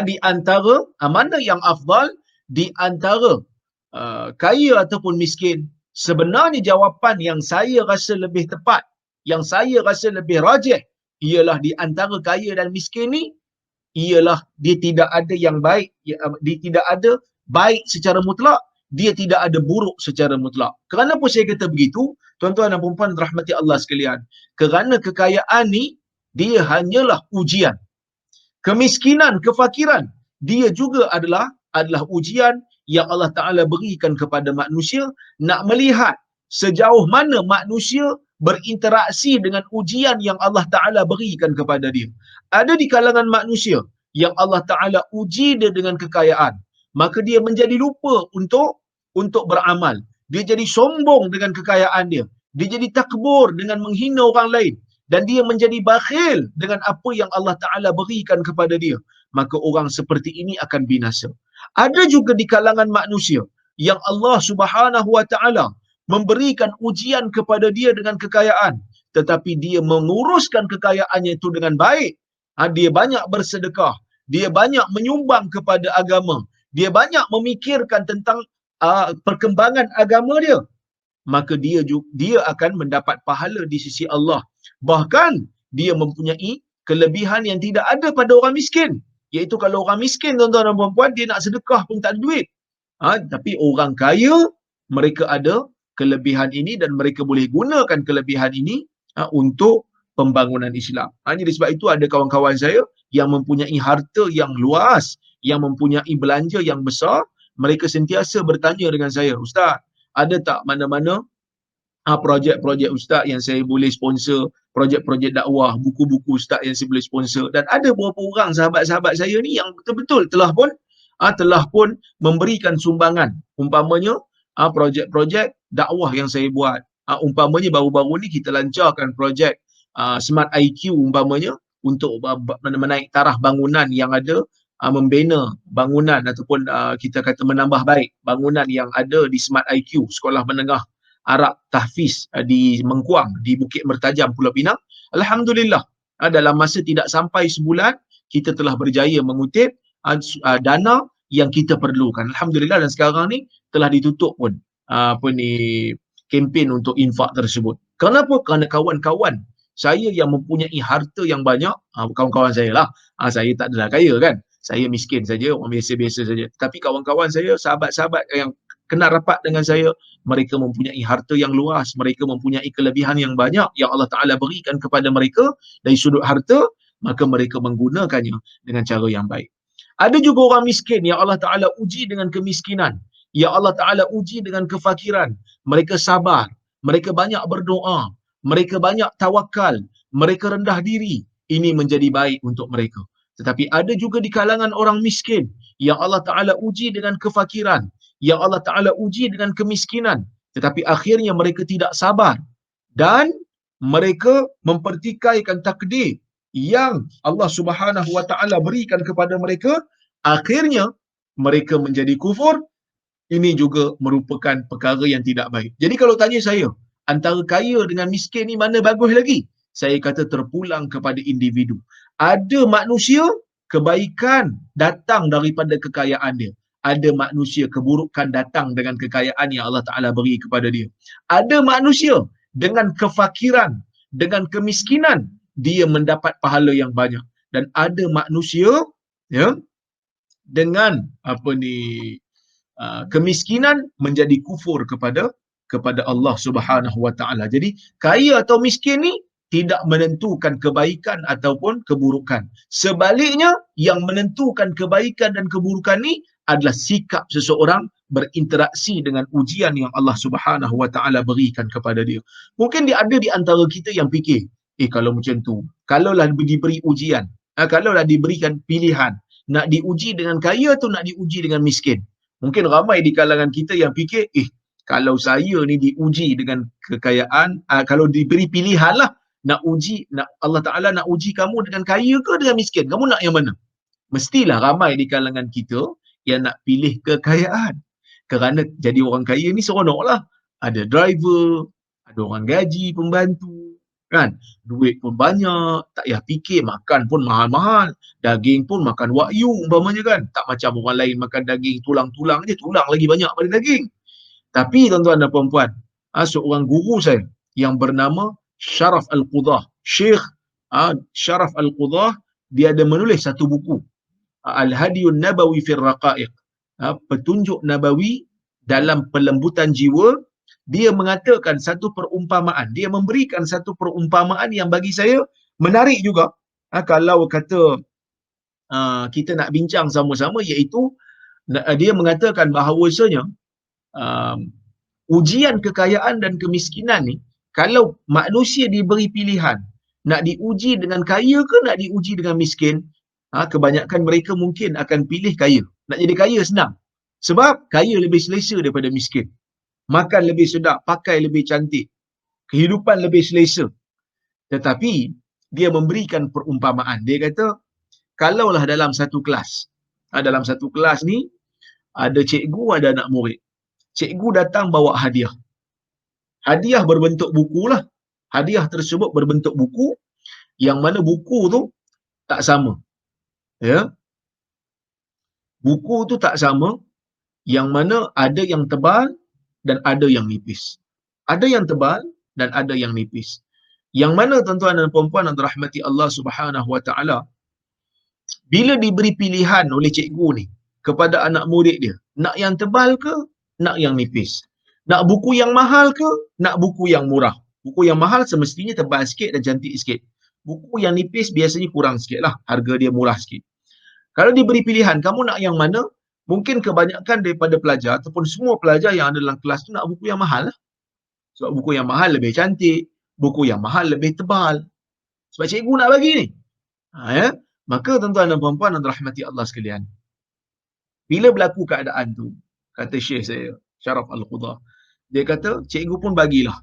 Di antara mana yang afdal di antara kaya ataupun miskin? Sebenarnya jawapan yang saya rasa lebih tepat, yang saya rasa lebih rajih, ialah di antara kaya dan miskin ni, ialah dia tidak ada yang baik, dia tidak ada baik secara mutlak, dia tidak ada buruk secara mutlak. Kenapa saya kata begitu? Tuan-tuan dan puan-puan rahmati Allah sekalian, kerana kekayaan ni dia hanyalah ujian. Kemiskinan, kefakiran, dia juga adalah ujian yang Allah Ta'ala berikan kepada manusia, nak melihat sejauh mana manusia berinteraksi dengan ujian yang Allah Ta'ala berikan kepada dia. Ada di kalangan manusia yang Allah Ta'ala uji dia dengan kekayaan, maka dia menjadi lupa untuk beramal. Dia jadi sombong dengan kekayaan dia. Dia jadi takbur dengan menghina orang lain. Dan dia menjadi bakhil dengan apa yang Allah Ta'ala berikan kepada dia. Maka orang seperti ini akan binasa. Ada juga di kalangan manusia yang Allah Subhanahu Wa Ta'ala memberikan ujian kepada dia dengan kekayaan, tetapi dia menguruskan kekayaannya itu dengan baik. Dia banyak bersedekah, dia banyak menyumbang kepada agama, dia banyak memikirkan tentang perkembangan agama dia, maka dia akan mendapat pahala di sisi Allah. Bahkan dia mempunyai kelebihan yang tidak ada pada orang miskin, iaitu kalau orang miskin, tuan-tuan dan puan-puan, dia nak sedekah pun tak ada duit. Tapi orang kaya, mereka ada kelebihan ini dan mereka boleh gunakan kelebihan ini untuk pembangunan Islam. Jadi sebab itu ada kawan-kawan saya yang mempunyai harta yang luas, yang mempunyai belanja yang besar, mereka sentiasa bertanya dengan saya, "Ustaz, ada tak mana-mana projek-projek Ustaz yang saya boleh sponsor, projek-projek dakwah, buku-buku Ustaz yang saya boleh sponsor?" Dan ada beberapa orang sahabat-sahabat saya ni yang betul-betul telah pun memberikan sumbangan. Umpamanya projek-projek dakwah yang saya buat. Umpamanya baru-baru ni kita lancarkan projek Smart IQ umpamanya, untuk menaik taraf bangunan yang ada, membina bangunan ataupun kita kata menambah baik bangunan yang ada di Smart IQ, sekolah menengah Arab Tahfiz di Mengkuang, di Bukit Mertajam, Pulau Pinang. Alhamdulillah, dalam masa tidak sampai sebulan, kita telah berjaya mengutip dana yang kita perlukan. Alhamdulillah, dan sekarang ni telah ditutup pun kempen untuk infak tersebut. Kenapa? Kerana kawan-kawan saya yang mempunyai harta yang banyak, kawan-kawan saya lah, saya tak adalah kaya kan, saya miskin saja, orang biasa-biasa saja. Tapi kawan-kawan saya, sahabat-sahabat yang kenal rapat dengan saya, mereka mempunyai harta yang luas, mereka mempunyai kelebihan yang banyak yang Allah Ta'ala berikan kepada mereka dari sudut harta, maka mereka menggunakannya dengan cara yang baik. Ada juga orang miskin yang Allah Ta'ala uji dengan kemiskinan, yang Allah Ta'ala uji dengan kefakiran. Mereka sabar, mereka banyak berdoa, mereka banyak tawakal, mereka rendah diri. Ini menjadi baik untuk mereka. Tetapi ada juga di kalangan orang miskin yang Allah Ta'ala uji dengan kefakiran, yang Allah Ta'ala uji dengan kemiskinan, tetapi akhirnya mereka tidak sabar dan mereka mempertikaikan takdir yang Allah Subhanahu Wa Ta'ala berikan kepada mereka. Akhirnya mereka menjadi kufur. Ini juga merupakan perkara yang tidak baik. Jadi kalau tanya saya, antara kaya dengan miskin ni mana bagus lagi? Saya kata terpulang kepada individu. Ada manusia kebaikan datang daripada kekayaan dia. Ada manusia keburukan datang dengan kekayaan yang Allah Ta'ala beri kepada dia. Ada manusia dengan kefakiran, dengan kemiskinan, dia mendapat pahala yang banyak. Dan ada manusia, ya, dengan kemiskinan menjadi kufur kepada Allah Subhanahu Wa Ta'ala. Jadi kaya atau miskin ni tidak menentukan kebaikan ataupun keburukan. Sebaliknya, yang menentukan kebaikan dan keburukan ni adalah sikap seseorang berinteraksi dengan ujian yang Allah Subhanahu Wa Ta'ala berikan kepada dia. Mungkin dia ada di antara kita yang fikir, kalau macam tu, kalaulah diberi ujian, kalaulah diberikan pilihan, nak diuji dengan kaya atau nak diuji dengan miskin. Mungkin ramai di kalangan kita yang fikir, kalau saya ni diuji dengan kekayaan, kalau diberi pilihan lah, nak Allah Ta'ala nak uji kamu dengan kaya ke dengan miskin, kamu nak yang mana? Mestilah ramai di kalangan kita yang nak pilih kekayaan. Kerana jadi orang kaya ni seronok lah. Ada driver, ada orang gaji, pembantu, kan? Duit pun banyak, tak payah fikir, makan pun mahal-mahal, daging pun makan wagyu umpamanya, kan? Tak macam orang lain makan daging tulang-tulang je, tulang lagi banyak pada daging. Tapi tuan-tuan dan puan-puan, seorang guru saya yang bernama Sharaf Al-Qudah, Syekh Sharaf Al-Qudah, dia ada menulis satu buku, Al-Hadiyun Nabawi fil Raqaiq, petunjuk Nabawi dalam pelembutan jiwa. Dia mengatakan satu perumpamaan, dia memberikan satu perumpamaan yang bagi saya menarik juga, kalau kata kita nak bincang sama-sama, iaitu dia mengatakan bahawasanya ujian kekayaan dan kemiskinan ni, kalau manusia diberi pilihan nak diuji dengan kaya ke nak diuji dengan miskin, kebanyakan mereka mungkin akan pilih kaya. Nak jadi kaya senang, sebab kaya lebih selesa daripada miskin. Makan lebih sedap, pakai lebih cantik, kehidupan lebih selesa. Tetapi dia memberikan perumpamaan. Dia kata, kalaulah dalam satu kelas, dalam satu kelas ni ada cikgu, ada anak murid. Cikgu datang bawa hadiah. Hadiah berbentuk buku lah. Hadiah tersebut berbentuk buku, yang mana buku tu tak sama. Ya, buku tu tak sama, yang mana ada yang tebal dan ada yang nipis. Ada yang tebal dan ada yang nipis. Yang mana tuan-tuan dan puan-puan yang dirahmati Allah Subhanahu Wa Ta'ala, bila diberi pilihan oleh cikgu ni kepada anak murid dia, nak yang tebal ke, nak yang nipis? Nak buku yang mahal ke, nak buku yang murah? Buku yang mahal semestinya tebal sikit dan cantik sikit. Buku yang nipis biasanya kurang sikit lah, harga dia murah sikit. Kalau diberi pilihan, kamu nak yang mana? Mungkin kebanyakan daripada pelajar ataupun semua pelajar yang ada dalam kelas tu nak buku yang mahal lah. Sebab buku yang mahal lebih cantik, buku yang mahal lebih tebal. Sebab cikgu nak bagi ni. Ya? Maka tuan-tuan dan puan-puan yang dirahmati Allah sekalian, bila berlaku keadaan tu, kata Syekh saya, Sharaf Al-Qudah, dia kata cikgu pun bagilah.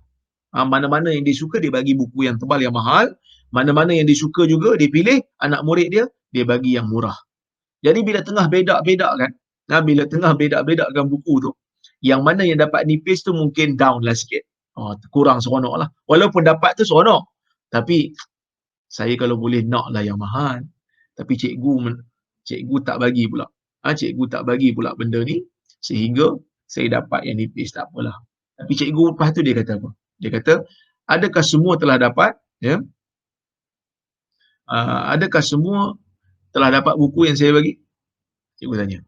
Mana-mana yang dia suka, dia bagi buku yang tebal yang mahal. Mana-mana yang dia suka juga, dia pilih anak murid dia, dia bagi yang murah. Jadi bila tengah bedak-bedak kan, bila tengah bedak-bedakkan buku tu, yang mana yang dapat nipis tu mungkin down lah sikit. Kurang seronok lah. Walaupun dapat tu seronok, tapi saya kalau boleh nak lah yang mahal. Tapi cikgu tak bagi pula. Cikgu tak bagi pula benda ni, sehingga saya dapat yang nipis, tak apalah. Tapi cikgu lepas tu dia kata apa? Dia kata, adakah semua telah dapat? Ya? Adakah semua telah dapat buku yang saya bagi? Cikgu tanya.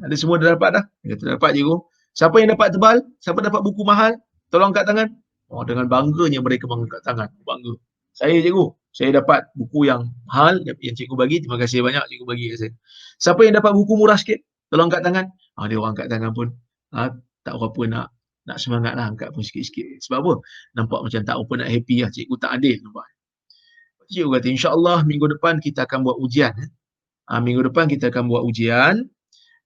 Ada semua dah dapat dah? Dia kata, dapat cikgu. Siapa yang dapat tebal? Siapa dapat buku mahal? Tolong angkat tangan. Dengan bangganya mereka mengangkat tangan. Bangga. Saya cikgu, saya dapat buku yang mahal yang cikgu bagi. Terima kasih banyak cikgu bagi kat saya. Siapa yang dapat buku murah sikit? Tolong angkat tangan. Dia orang angkat tangan pun tak apa nak semangat lah, angkat pun sikit-sikit. Sebab apa? Nampak macam tak apa nak happy lah. Cikgu tak adil nampak. Cikgu kata, insyaAllah minggu depan kita akan buat ujian. Minggu depan kita akan buat ujian.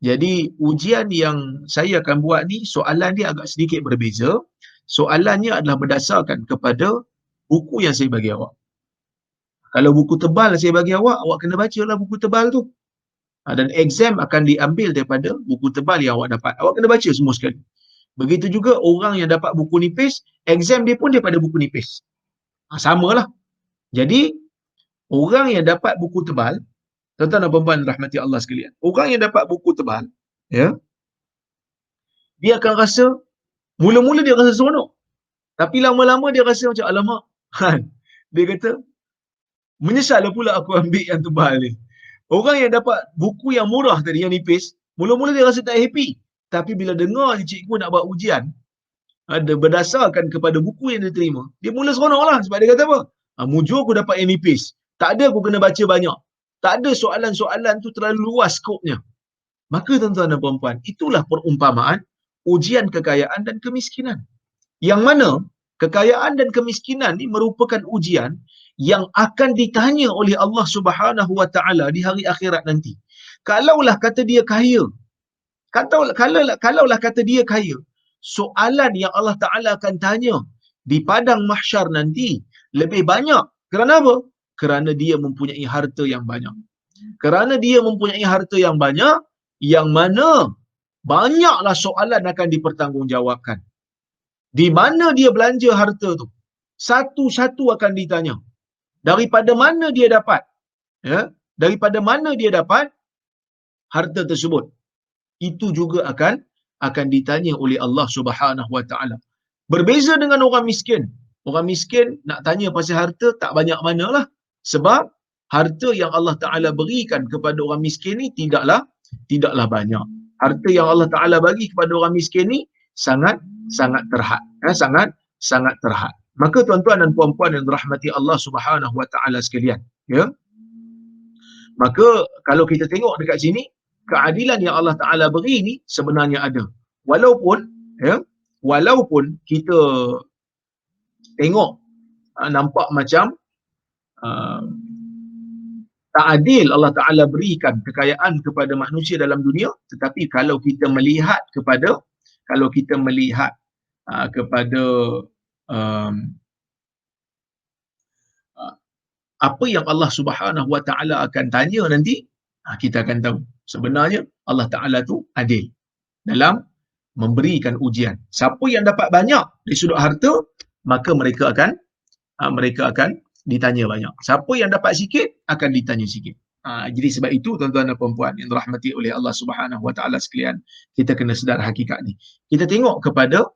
Jadi ujian yang saya akan buat ni, soalan dia agak sedikit berbeza. Soalannya adalah berdasarkan kepada buku yang saya bagi awak. Kalau buku tebal saya bagi awak, awak kena baca lah buku tebal tu. Dan exam akan diambil daripada buku tebal yang awak dapat. Awak kena baca semua sekali. Begitu juga orang yang dapat buku nipis, exam dia pun daripada buku nipis. Samalah. Jadi, orang yang dapat buku tebal, Tuan-tuan dan puan-puan rahmati Allah sekalian. Orang yang dapat buku tebal, ya, dia akan rasa, mula-mula dia rasa seronok. Tapi lama-lama dia rasa macam, alamak. Dia kata, menyesal pula aku ambil yang tebal ni. Orang yang dapat buku yang murah tadi, yang nipis, mula-mula dia rasa tak happy. Tapi bila dengar je cikgu nak buat ujian, ada berdasarkan kepada buku yang dia terima, dia mula seronok lah. Sebab dia kata apa? Mujur aku dapat yang nipis. Tak ada aku kena baca banyak. Tak ada soalan-soalan tu terlalu luas skopnya. Maka tuan-tuan dan puan-puan, itulah perumpamaan ujian kekayaan dan kemiskinan. Yang mana kekayaan dan kemiskinan ni merupakan ujian yang akan ditanya oleh Allah Subhanahu Wa Taala di hari akhirat nanti. Kalaulah kata dia kaya, kalaulah kata dia kaya, soalan yang Allah Taala akan tanya di padang mahsyar nanti lebih banyak. Kerana apa? Kerana dia mempunyai harta yang banyak. Kerana dia mempunyai harta yang banyak, yang mana banyaklah soalan akan dipertanggungjawabkan. Di mana dia belanja harta tu? Satu-satu akan ditanya. Daripada mana dia dapat? Ya? Daripada mana dia dapat harta tersebut? Itu juga akan ditanya oleh Allah Subhanahu Wa Taala. Berbeza dengan orang miskin. Orang miskin nak tanya pasal harta tak banyak manalah. Sebab harta yang Allah Taala berikan kepada orang miskin ni tidaklah banyak. Harta yang Allah Taala bagi kepada orang miskin ni sangat terhad. Sangat terhad. Maka tuan-tuan dan puan-puan yang dirahmati Allah Subhanahu Wa Taala sekalian, ya. Maka kalau kita tengok dekat sini, keadilan yang Allah Taala beri ni sebenarnya ada. Walaupun kita tengok nampak macam tak adil Allah Taala berikan kekayaan kepada manusia dalam dunia, tetapi kalau kita melihat kepada apa yang Allah Subhanahu Wa Taala akan tanya nanti, kita akan tahu sebenarnya Allah Taala tu adil dalam memberikan ujian. Siapa yang dapat banyak dari sudut harta, maka mereka akan ditanya banyak. Siapa yang dapat sikit akan ditanya sikit. Jadi sebab itu tuan-tuan dan puan-puan yang dirahmati oleh Allah Subhanahu Wa Taala sekalian, kita kena sedar hakikat ni. Kita tengok kepada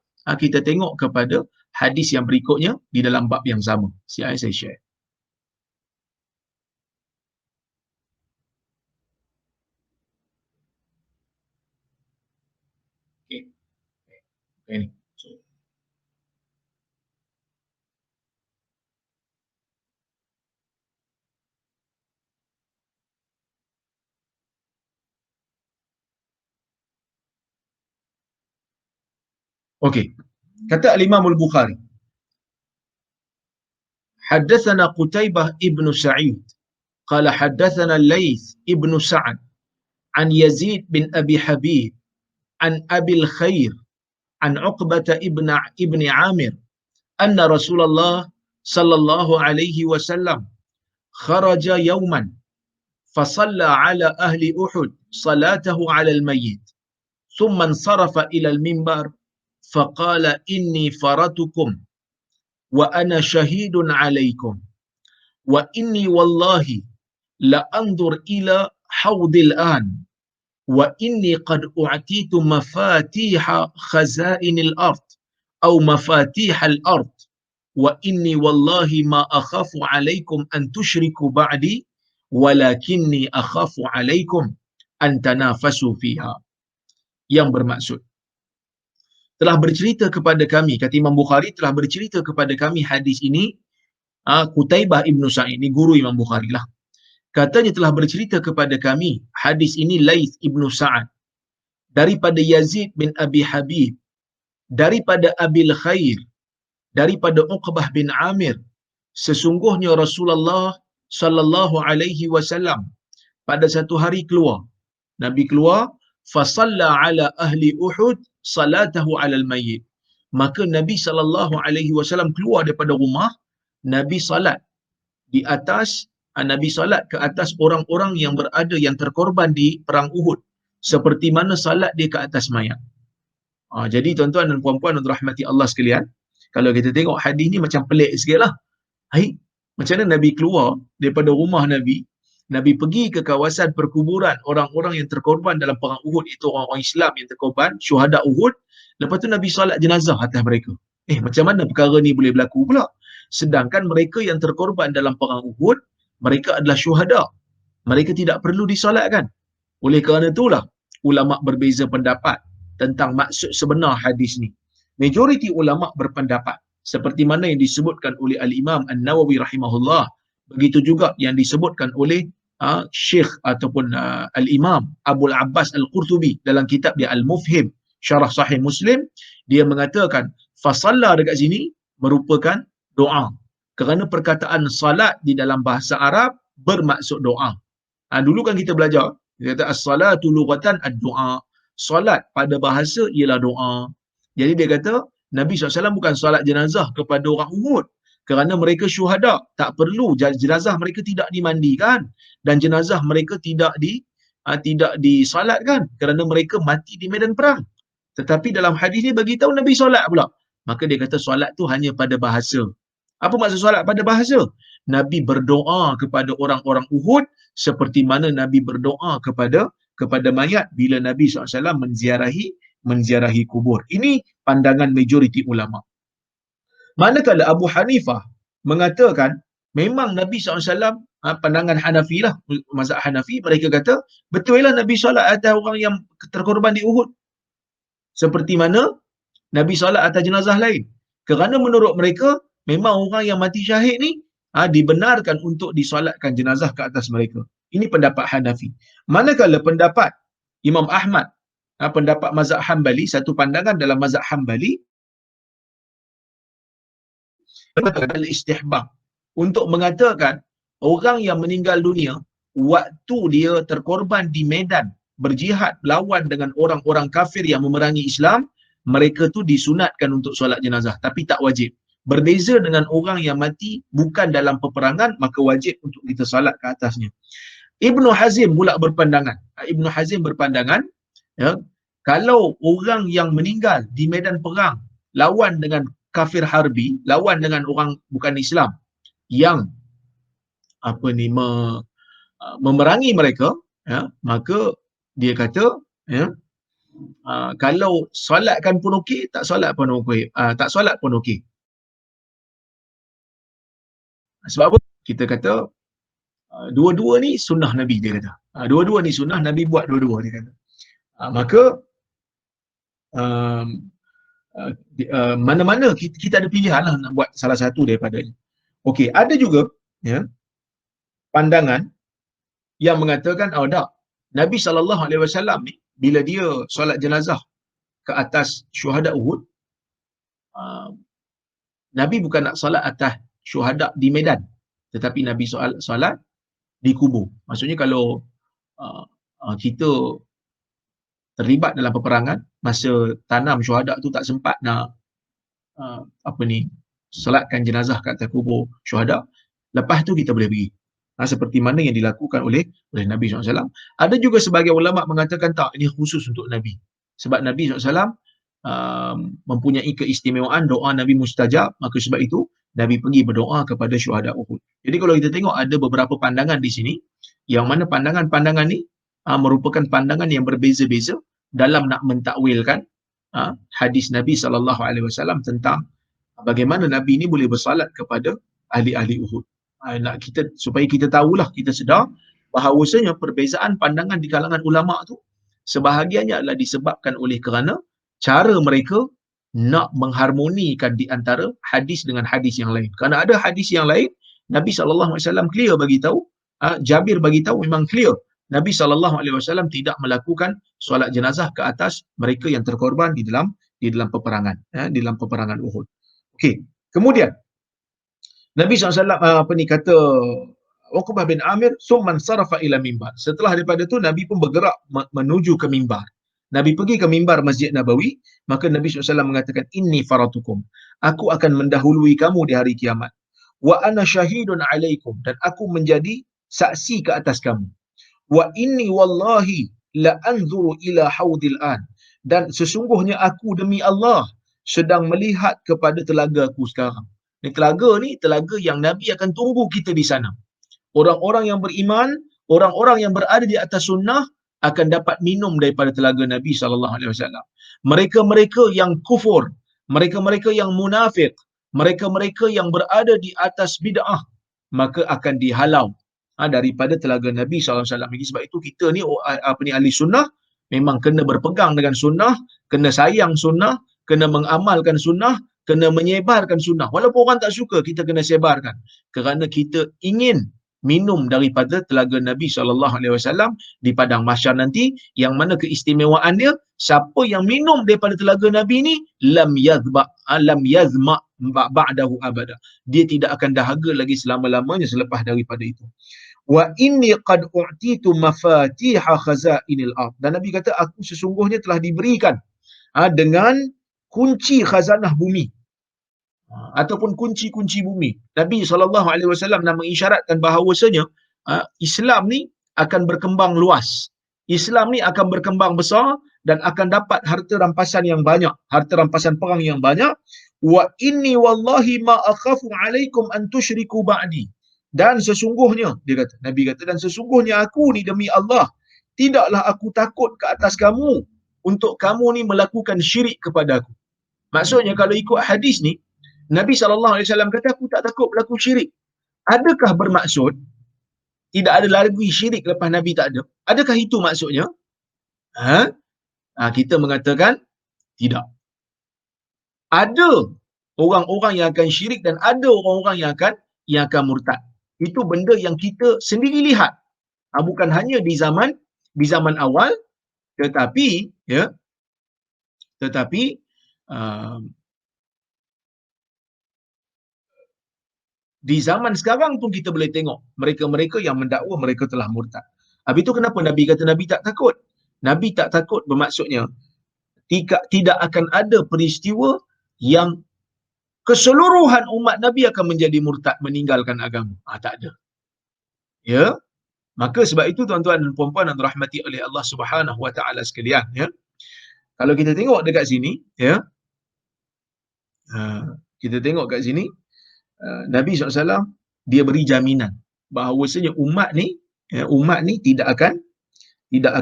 hadis yang berikutnya di dalam bab yang sama. Saya share. Okey. Ini. Okey. Kata Al-Imam Al-Bukhari, حدثنا قتيبة ابن سعيد قال حدثنا الليث ابن سعد عن يزيد بن أبي حبيب عن أبي الخير عن عقبة ابن عامر أن رسول الله صلى الله عليه وسلم خرج يوما فصلى على أهل أحد صلاته على الميت ثم انصرف إلى المنبر فقال إني فرتكم وأنا شهيد عليكم وإني والله لأنظر إلى حوض الآن وإني قد أعطيت مفاتيح خزائن الأرض أو مفاتيح الأرض وإني والله ما أخاف عليكم أن تشركوا بعدي ولكني أخاف عليكم أن تنافسوا فيها. Yang bermaksud, telah bercerita kepada kami, kata Imam Bukhari, telah bercerita kepada kami hadis ini Qutaibah Ibn Sa'id, ni guru Imam Bukhari lah. Katanya telah bercerita kepada kami hadis ini Laith Ibn Sa'ad daripada Yazid bin Abi Habib, daripada Abil Khair, daripada Uqbah bin Amir, sesungguhnya Rasulullah sallallahu alaihi wasallam pada satu hari keluar, Nabi keluar, fasalla ala ahli Uhud salatahu ala al-mayyit, maka Nabi sallallahu alaihi wasallam keluar daripada rumah, Nabi salat di atas Nabi salat ke atas orang-orang yang berada yang terkorban di perang Uhud, seperti mana salat dia ke atas mayat. Jadi tuan-tuan dan puan-puan yang dirahmati Allah sekalian, kalau kita tengok hadis ni macam pelik sikit lah. Macam mana Nabi keluar daripada rumah Nabi, Nabi pergi ke kawasan perkuburan orang-orang yang terkorban dalam perang Uhud, itu orang-orang Islam yang terkorban, syuhada Uhud. Lepas tu Nabi solat jenazah atas mereka. Macam mana perkara ni boleh berlaku pula? Sedangkan mereka yang terkorban dalam perang Uhud, mereka adalah syuhada. Mereka tidak perlu disolatkan. Oleh kerana itulah ulama berbeza pendapat tentang maksud sebenar hadis ni. Majoriti ulama berpendapat seperti mana yang disebutkan oleh Al-Imam An-Nawawi rahimahullah, begitu juga yang disebutkan oleh Syekh ataupun Al-Imam Abul Abbas Al-Qurtubi dalam kitab dia Al-Mufhim Syarah Sahih Muslim. Dia mengatakan fasalla dekat sini merupakan doa, kerana perkataan salat di dalam bahasa Arab bermaksud doa. Dulu kan kita belajar, dia kata as-salatu lughatan ad-du'a. Solat pada bahasa ialah doa. Jadi dia kata Nabi SAW bukan solat jenazah kepada orang Uhud, kerana mereka syuhada, tak perlu, jenazah mereka tidak dimandikan dan jenazah mereka tidak disolatkan kerana mereka mati di medan perang. Tetapi dalam hadis ni bagi tahu Nabi solat pula. Maka dia kata solat tu hanya pada bahasa. Apa maksud solat pada bahasa? Nabi berdoa kepada orang-orang Uhud seperti mana Nabi berdoa kepada mayat bila Nabi SAW menziarahi kubur. Ini pandangan majoriti ulama. Manakala Abu Hanifah mengatakan memang Nabi SAW, pandangan Hanafi lah, mazhab Hanafi, mereka kata betul lah Nabi solat atas orang yang terkorban di Uhud seperti mana Nabi solat atas jenazah lain. Kerana menurut mereka memang orang yang mati syahid ni dibenarkan untuk disolatkan jenazah ke atas mereka. Ini pendapat Hanafi. Manakala pendapat Imam Ahmad, pendapat mazhab Hanbali, satu pandangan dalam mazhab Hanbali, al-istihbab, untuk mengatakan orang yang meninggal dunia waktu dia terkorban di medan berjihad lawan dengan orang-orang kafir yang memerangi Islam, mereka tu disunatkan untuk solat jenazah tapi tak wajib. Berbeza dengan orang yang mati bukan dalam peperangan, maka wajib untuk kita solat ke atasnya. Ibnu Hazim pula berpandangan. Ibnu Hazim berpandangan, ya, kalau orang yang meninggal di medan perang lawan dengan kafir harbi, lawan dengan orang bukan Islam yang memerangi mereka, ya, maka dia kata, ya, kalau solatkan pun okey, tak solat pun okey, tak solat pun okey. Sebab apa? Kita kata dua-dua ni sunnah Nabi, dia kata. Dua-dua ni sunnah Nabi buat dua-dua, dia kata. Maka mana-mana kita ada pilihan lah nak buat salah satu daripadanya. Okey, ada juga, ya, pandangan yang mengatakan tak, Nabi SAW ni bila dia solat jenazah ke atas syuhada Uhud, Nabi bukan nak solat atas syuhada di medan, tetapi Nabi solat di kubur. Maksudnya kalau kita terlibat dalam peperangan, masa tanam syuhada tu tak sempat nak solatkan jenazah kat atas kubur syuhada, lepas tu kita boleh pergi. Seperti mana yang dilakukan oleh Nabi SAW. Ada juga sebagai ulama mengatakan tak, ini khusus untuk Nabi. Sebab Nabi SAW mempunyai keistimewaan doa Nabi mustajab, maka sebab itu Nabi pergi berdoa kepada syuhada Uhud. Jadi kalau kita tengok ada beberapa pandangan di sini, yang mana pandangan-pandangan ni merupakan pandangan yang berbeza-beza dalam nak mentakwilkan hadis Nabi SAW tentang bagaimana Nabi ni boleh bersalat kepada ahli-ahli Uhud. Nak kita supaya kita tahulah, kita sedar bahawasanya perbezaan pandangan di kalangan ulama tu sebahagiannya adalah disebabkan oleh kerana cara mereka nak mengharmonikan di antara hadis dengan hadis yang lain. Kerana ada hadis yang lain Nabi SAW clear bagi tahu, Jabir bagi tahu memang clear, Nabi SAW tidak melakukan solat jenazah ke atas mereka yang terkorban di dalam peperangan, di dalam peperangan Uhud. Okey, kemudian Nabi SAW kata Uqbah bin Amir, summan sarafa ila mimbar. Setelah daripada tu Nabi pun bergerak menuju ke mimbar. Nabi pergi ke mimbar Masjid Nabawi, maka Nabi SAW mengatakan, inni faratukum, aku akan mendahului kamu di hari kiamat. Wa ana syahidun alaikum, dan aku menjadi saksi ke atas kamu. Wa inni wallahi la anzuru ila haudil an, dan sesungguhnya aku demi Allah sedang melihat kepada telaga aku sekarang. Telaga ni telaga yang Nabi akan tunggu kita di sana. Orang-orang yang beriman orang-orang yang berada di atas sunnah akan dapat minum daripada telaga Nabi SAW. Mereka-mereka yang kufur, mereka-mereka yang munafik, mereka-mereka yang berada di atas bid'ah, maka akan dihalau daripada telaga Nabi SAW. Jadi sebab itu kita ni ahli sunnah memang kena berpegang dengan sunnah, kena sayang sunnah, kena mengamalkan sunnah, kena menyebarkan sunnah. Walaupun orang tak suka, kita kena sebarkan. Kerana kita ingin minum daripada telaga Nabi SAW di padang mahsyar nanti, yang mana keistimewaan dia, siapa yang minum daripada telaga Nabi ni, lam yazma ba'dahu abada. Dia tidak akan dahaga lagi selama-lamanya selepas daripada itu. Wa inni qad u'titu mafatiha khazainil ard. Dan Nabi kata, aku sesungguhnya telah diberikan dengan kunci khazanah bumi, ataupun kunci-kunci bumi. Nabi SAW nak mengisyaratkan bahawasanya Islam ni akan berkembang luas. Islam ni akan berkembang besar dan akan dapat harta rampasan yang banyak, harta rampasan perang yang banyak. Wa inni wallahi ma akhafu alaikum an tusyriku ba'di. Dan sesungguhnya, dia kata, Nabi kata, dan sesungguhnya aku ni demi Allah, tidaklah aku takut ke atas kamu untuk kamu ni melakukan syirik kepada aku. Maksudnya kalau ikut hadis ni, Nabi SAW kata, aku tak takut berlaku syirik. Adakah bermaksud tidak ada lagi syirik lepas Nabi tak ada? Adakah itu maksudnya? Kita mengatakan tidak. Ada orang-orang yang akan syirik dan ada orang-orang yang akan murtad. Itu benda yang kita sendiri lihat. Bukan hanya di zaman awal, tetapi di zaman sekarang pun kita boleh tengok mereka-mereka yang mendakwa mereka telah murtad. Habis itu kenapa Nabi kata Nabi tak takut? Nabi tak takut bermaksudnya tidak akan ada peristiwa yang keseluruhan umat Nabi akan menjadi murtad, meninggalkan agama. Tak ada. Ya. Maka sebab itu tuan-tuan dan puan-puan yang dirahmati oleh Allah Subhanahu Wa Taala sekalian, ya. Kalau kita tengok dekat sini, ya. Kita tengok kat sini, Nabi SAW dia beri jaminan bahawasanya umat ni tidak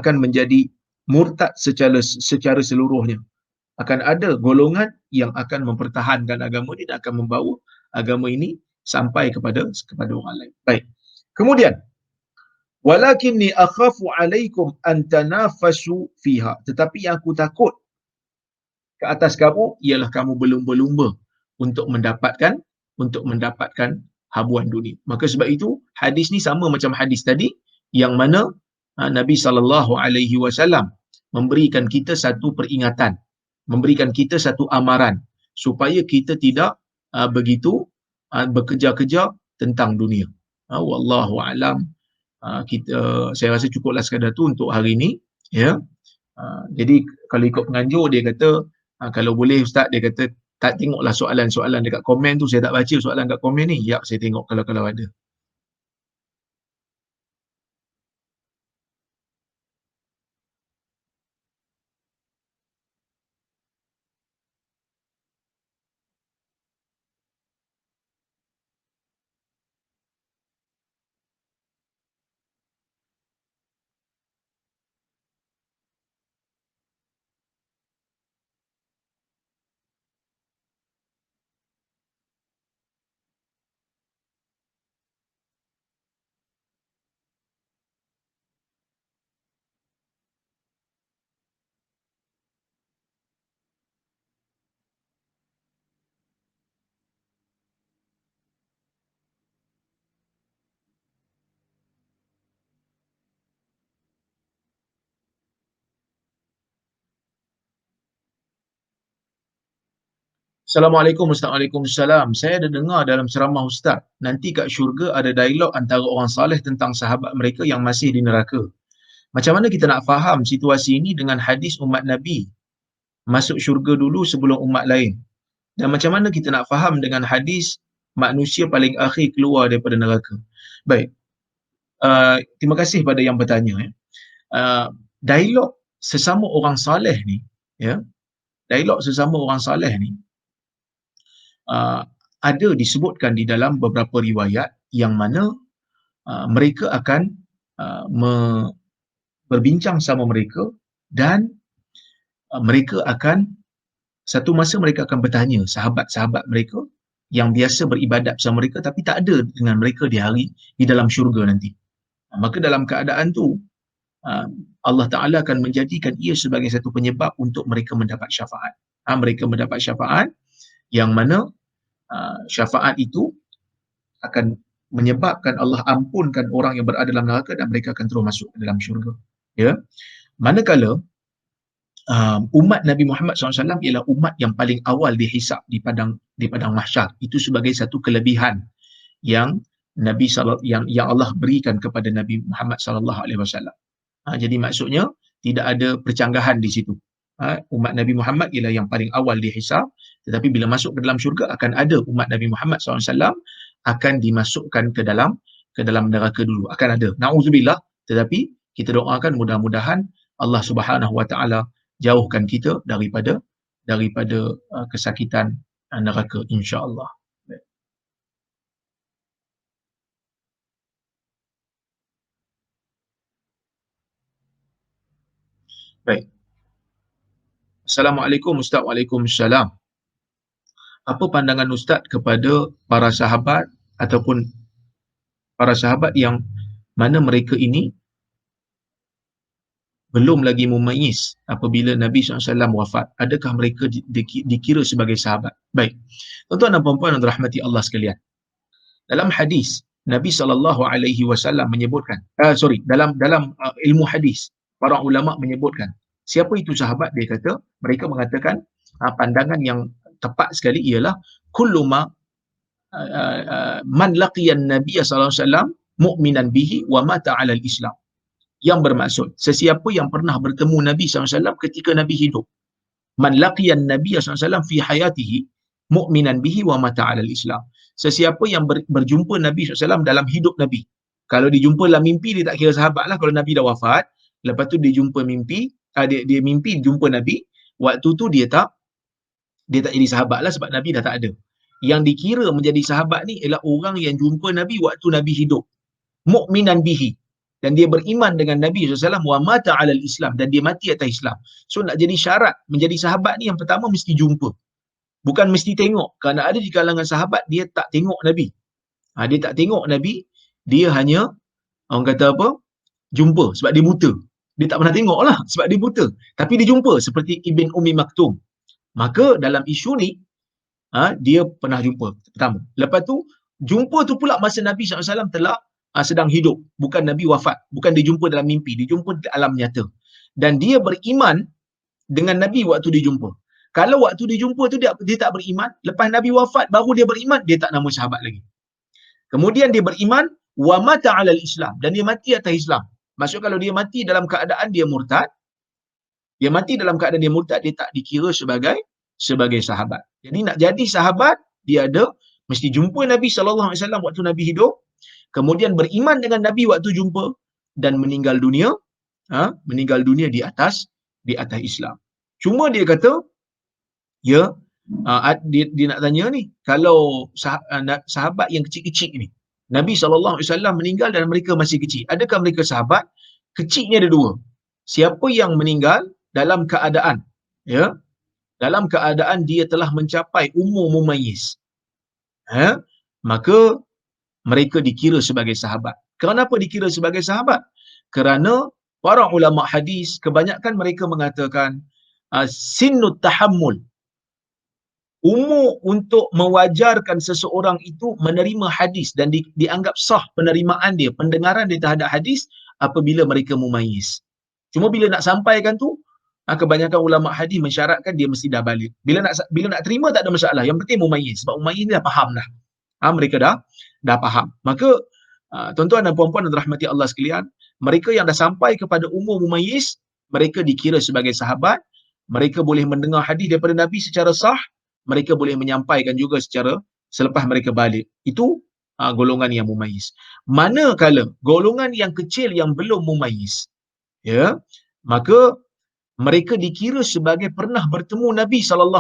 akan menjadi murtad secara seluruhnya. Akan ada golongan yang akan mempertahankan agama ini dan akan membawa agama ini sampai kepada orang lain. Baik. Kemudian, walakinni akhafu alaikum an tanafasu fiha. Tetapi yang aku takut ke atas kamu ialah kamu berlumba-lumba untuk mendapatkan habuan dunia. Maka sebab itu hadis ni sama macam hadis tadi, yang mana Nabi SAW memberikan kita satu peringatan, memberikan kita satu amaran supaya kita tidak begitu bekerja-kerja tentang dunia. Wallahu alam. Saya rasa cukuplah sekadar tu untuk hari ini, ya. Jadi kalau ikut penganjur, dia kata kalau boleh ustaz, dia kata tak tengoklah soalan-soalan dekat komen tu, saya tak baca soalan dekat komen ni. Ya, saya tengok kalau ada. Assalamualaikum. Waalaikumsalam. Saya ada dengar dalam ceramah ustaz, nanti kat syurga ada dialog antara orang saleh tentang sahabat mereka yang masih di neraka. Macam mana kita nak faham situasi ini dengan hadis umat Nabi masuk syurga dulu sebelum umat lain? Dan macam mana kita nak faham dengan hadis manusia paling akhir keluar daripada neraka? Baik. Terima kasih pada yang bertanya. Dialog sesama orang saleh ni, ya. Dialog sesama orang saleh ni ada disebutkan di dalam beberapa riwayat yang mana mereka akan berbincang sama mereka, dan mereka akan, satu masa mereka akan bertanya sahabat-sahabat mereka yang biasa beribadat bersama mereka tapi tak ada dengan mereka di dalam syurga nanti. Maka dalam keadaan tu, uh, Allah Ta'ala akan menjadikan ia sebagai satu penyebab untuk mereka mendapat syafaat. Mereka mendapat syafaat yang mana syafaat itu akan menyebabkan Allah ampunkan orang yang berada dalam neraka dan mereka akan terus masuk ke dalam syurga. Ya, manakala umat Nabi Muhammad SAW ialah umat yang paling awal dihisap di padang mahsyar. Itu sebagai satu kelebihan yang yang Allah berikan kepada Nabi Muhammad SAW. Jadi maksudnya tidak ada percanggahan di situ. Umat Nabi Muhammad ialah yang paling awal dihisap, tetapi bila masuk ke dalam syurga akan ada umat Nabi Muhammad SAW akan dimasukkan ke dalam neraka dulu. Akan ada. Na'udzubillah. Tetapi kita doakan mudah-mudahan Allah Subhanahu Wa Taala jauhkan kita daripada kesakitan neraka, insya-Allah. Baik. Assalamualaikum Ustaz. Waalaikumsalam. Apa pandangan Ustaz kepada para sahabat ataupun para sahabat yang mana mereka ini belum lagi mumayyiz apabila Nabi SAW wafat? Adakah mereka dikira sebagai sahabat? Baik. Tuan-tuan dan puan-puan yang dirahmati Allah sekalian. Dalam hadis Nabi SAW menyebutkan, dalam ilmu hadis, para ulama menyebutkan, siapa itu sahabat? Dia kata, mereka mengatakan pandangan yang tepat sekali ialah kullu ma man laqiyan Nabi SAW mu'minan bihi wa mata 'ala al-Islam. Yang bermaksud, sesiapa yang pernah bertemu Nabi SAW ketika Nabi hidup. Man laqiyan Nabi SAW fi hayatihi mu'minan bihi wa mata 'ala al-Islam. Sesiapa yang berjumpa Nabi SAW dalam hidup Nabi. Kalau dijumpa dalam mimpi, dia tak kira sahabat lah. Kalau Nabi dah wafat, lepas tu dia jumpa mimpi, dia mimpi jumpa Nabi, waktu tu dia tak jadi sahabat lah sebab Nabi dah tak ada. Yang dikira menjadi sahabat ni ialah orang yang jumpa Nabi waktu Nabi hidup. Mu'minan bihi. Dan dia beriman dengan Nabi SAW, wa mata 'alal Islam, dan dia mati atas Islam. So nak jadi syarat menjadi sahabat ni, yang pertama mesti jumpa. Bukan mesti tengok. Kerana ada di kalangan sahabat dia tak tengok Nabi. Dia tak tengok Nabi, dia hanya orang kata apa? Jumpa sebab dia buta. Dia tak pernah tengok lah sebab dia buta. Tapi dia jumpa seperti Ibn Ummi Maktum. Maka dalam isu ni dia pernah jumpa pertama. Lepas tu jumpa tu pula masa Nabi SAW telah sedang hidup. Bukan Nabi wafat. Bukan dia jumpa dalam mimpi. Dia jumpa di alam nyata. Dan dia beriman dengan Nabi waktu dia jumpa. Kalau waktu dia jumpa tu dia tak beriman, lepas Nabi wafat baru dia beriman, dia tak nama sahabat lagi. Kemudian dia beriman wa mata 'alal Islam, dan dia mati atas Islam. Maksud kalau dia mati dalam keadaan dia murtad, dia tak dikira sebagai sahabat. Jadi nak jadi sahabat, dia ada mesti jumpa Nabi SAW waktu Nabi hidup, kemudian beriman dengan Nabi waktu jumpa, dan meninggal dunia di atas Islam. Cuma dia kata, dia nak tanya ni, kalau sahabat yang kecil-kecil ni, Nabi SAW meninggal dan mereka masih kecil, adakah mereka sahabat? Kecilnya ada dua. Siapa yang meninggal dalam keadaan dia telah mencapai umur mumayyiz, maka mereka dikira sebagai sahabat. Kenapa dikira sebagai sahabat? Kerana para ulama hadis kebanyakan mereka mengatakan sinnut tahammul, umur untuk mewajarkan seseorang itu menerima hadis dan dianggap sah penerimaan dia, pendengaran dia terhadap hadis apabila mereka mumayyiz. Cuma bila nak sampaikan tu, kebanyakan ulama hadis mensyaratkan dia mesti dah balik. Bila nak terima tak ada masalah. Yang penting mumayyiz. Sebab mumayyiz ni dah faham dah. Mereka dah faham. Maka tuan-tuan dan puan-puan yang dirahmati Allah sekalian, mereka yang dah sampai kepada umur mumayyiz, mereka dikira sebagai sahabat. Mereka boleh mendengar hadis daripada Nabi secara sah. Mereka boleh menyampaikan juga secara selepas mereka balik. Itu golongan yang mumayyiz. Manakala golongan yang kecil yang belum mumayyiz, maka mereka dikira sebagai pernah bertemu Nabi SAW.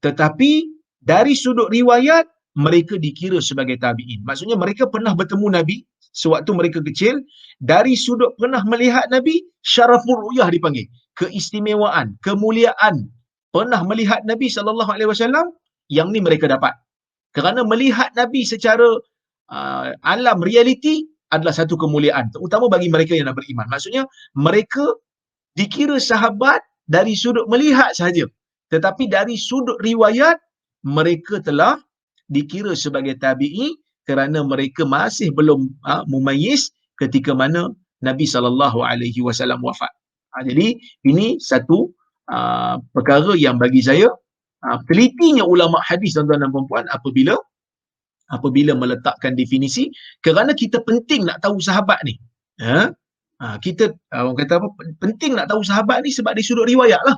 Tetapi dari sudut riwayat, mereka dikira sebagai tabi'in. Maksudnya mereka pernah bertemu Nabi sewaktu mereka kecil, dari sudut pernah melihat Nabi, syarafur ru'yah dipanggil, keistimewaan, kemuliaan, pernah melihat Nabi SAW, yang ni mereka dapat. Kerana melihat Nabi secara alam realiti adalah satu kemuliaan, terutama bagi mereka yang nak beriman. Maksudnya mereka dikira sahabat dari sudut melihat sahaja, tetapi dari sudut riwayat mereka telah dikira sebagai tabi'i kerana mereka masih belum mumayyiz ketika mana Nabi SAW wafat. Jadi ini satu perkara yang bagi saya telitinya ulama hadis, tuan-tuan dan puan-puan, apabila meletakkan definisi, kerana kita penting nak tahu sahabat ni. Kita orang kata apa, penting nak tahu sahabat ni sebab dari sudut riwayat lah.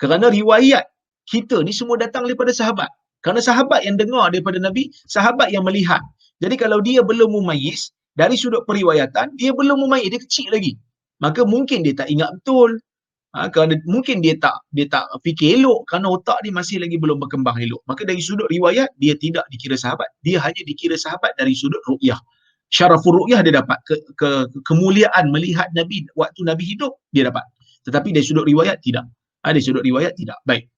Kerana riwayat kita ni semua datang daripada sahabat. Kerana sahabat yang dengar daripada Nabi, sahabat yang melihat. Jadi kalau dia belum mumayyiz, dari sudut periwayatan, dia belum mumayyiz, dia kecil lagi. Maka mungkin dia tak ingat betul. Kerana mungkin dia tak fikir elok, kerana otak dia masih lagi belum berkembang elok. Maka dari sudut riwayat, dia tidak dikira sahabat. Dia hanya dikira sahabat dari sudut ru'yah. Syarafur ru'yah dia dapat. Kemuliaan melihat Nabi waktu Nabi hidup, dia dapat. Tetapi dari sudut riwayat, tidak. Dari sudut riwayat, tidak. Baik.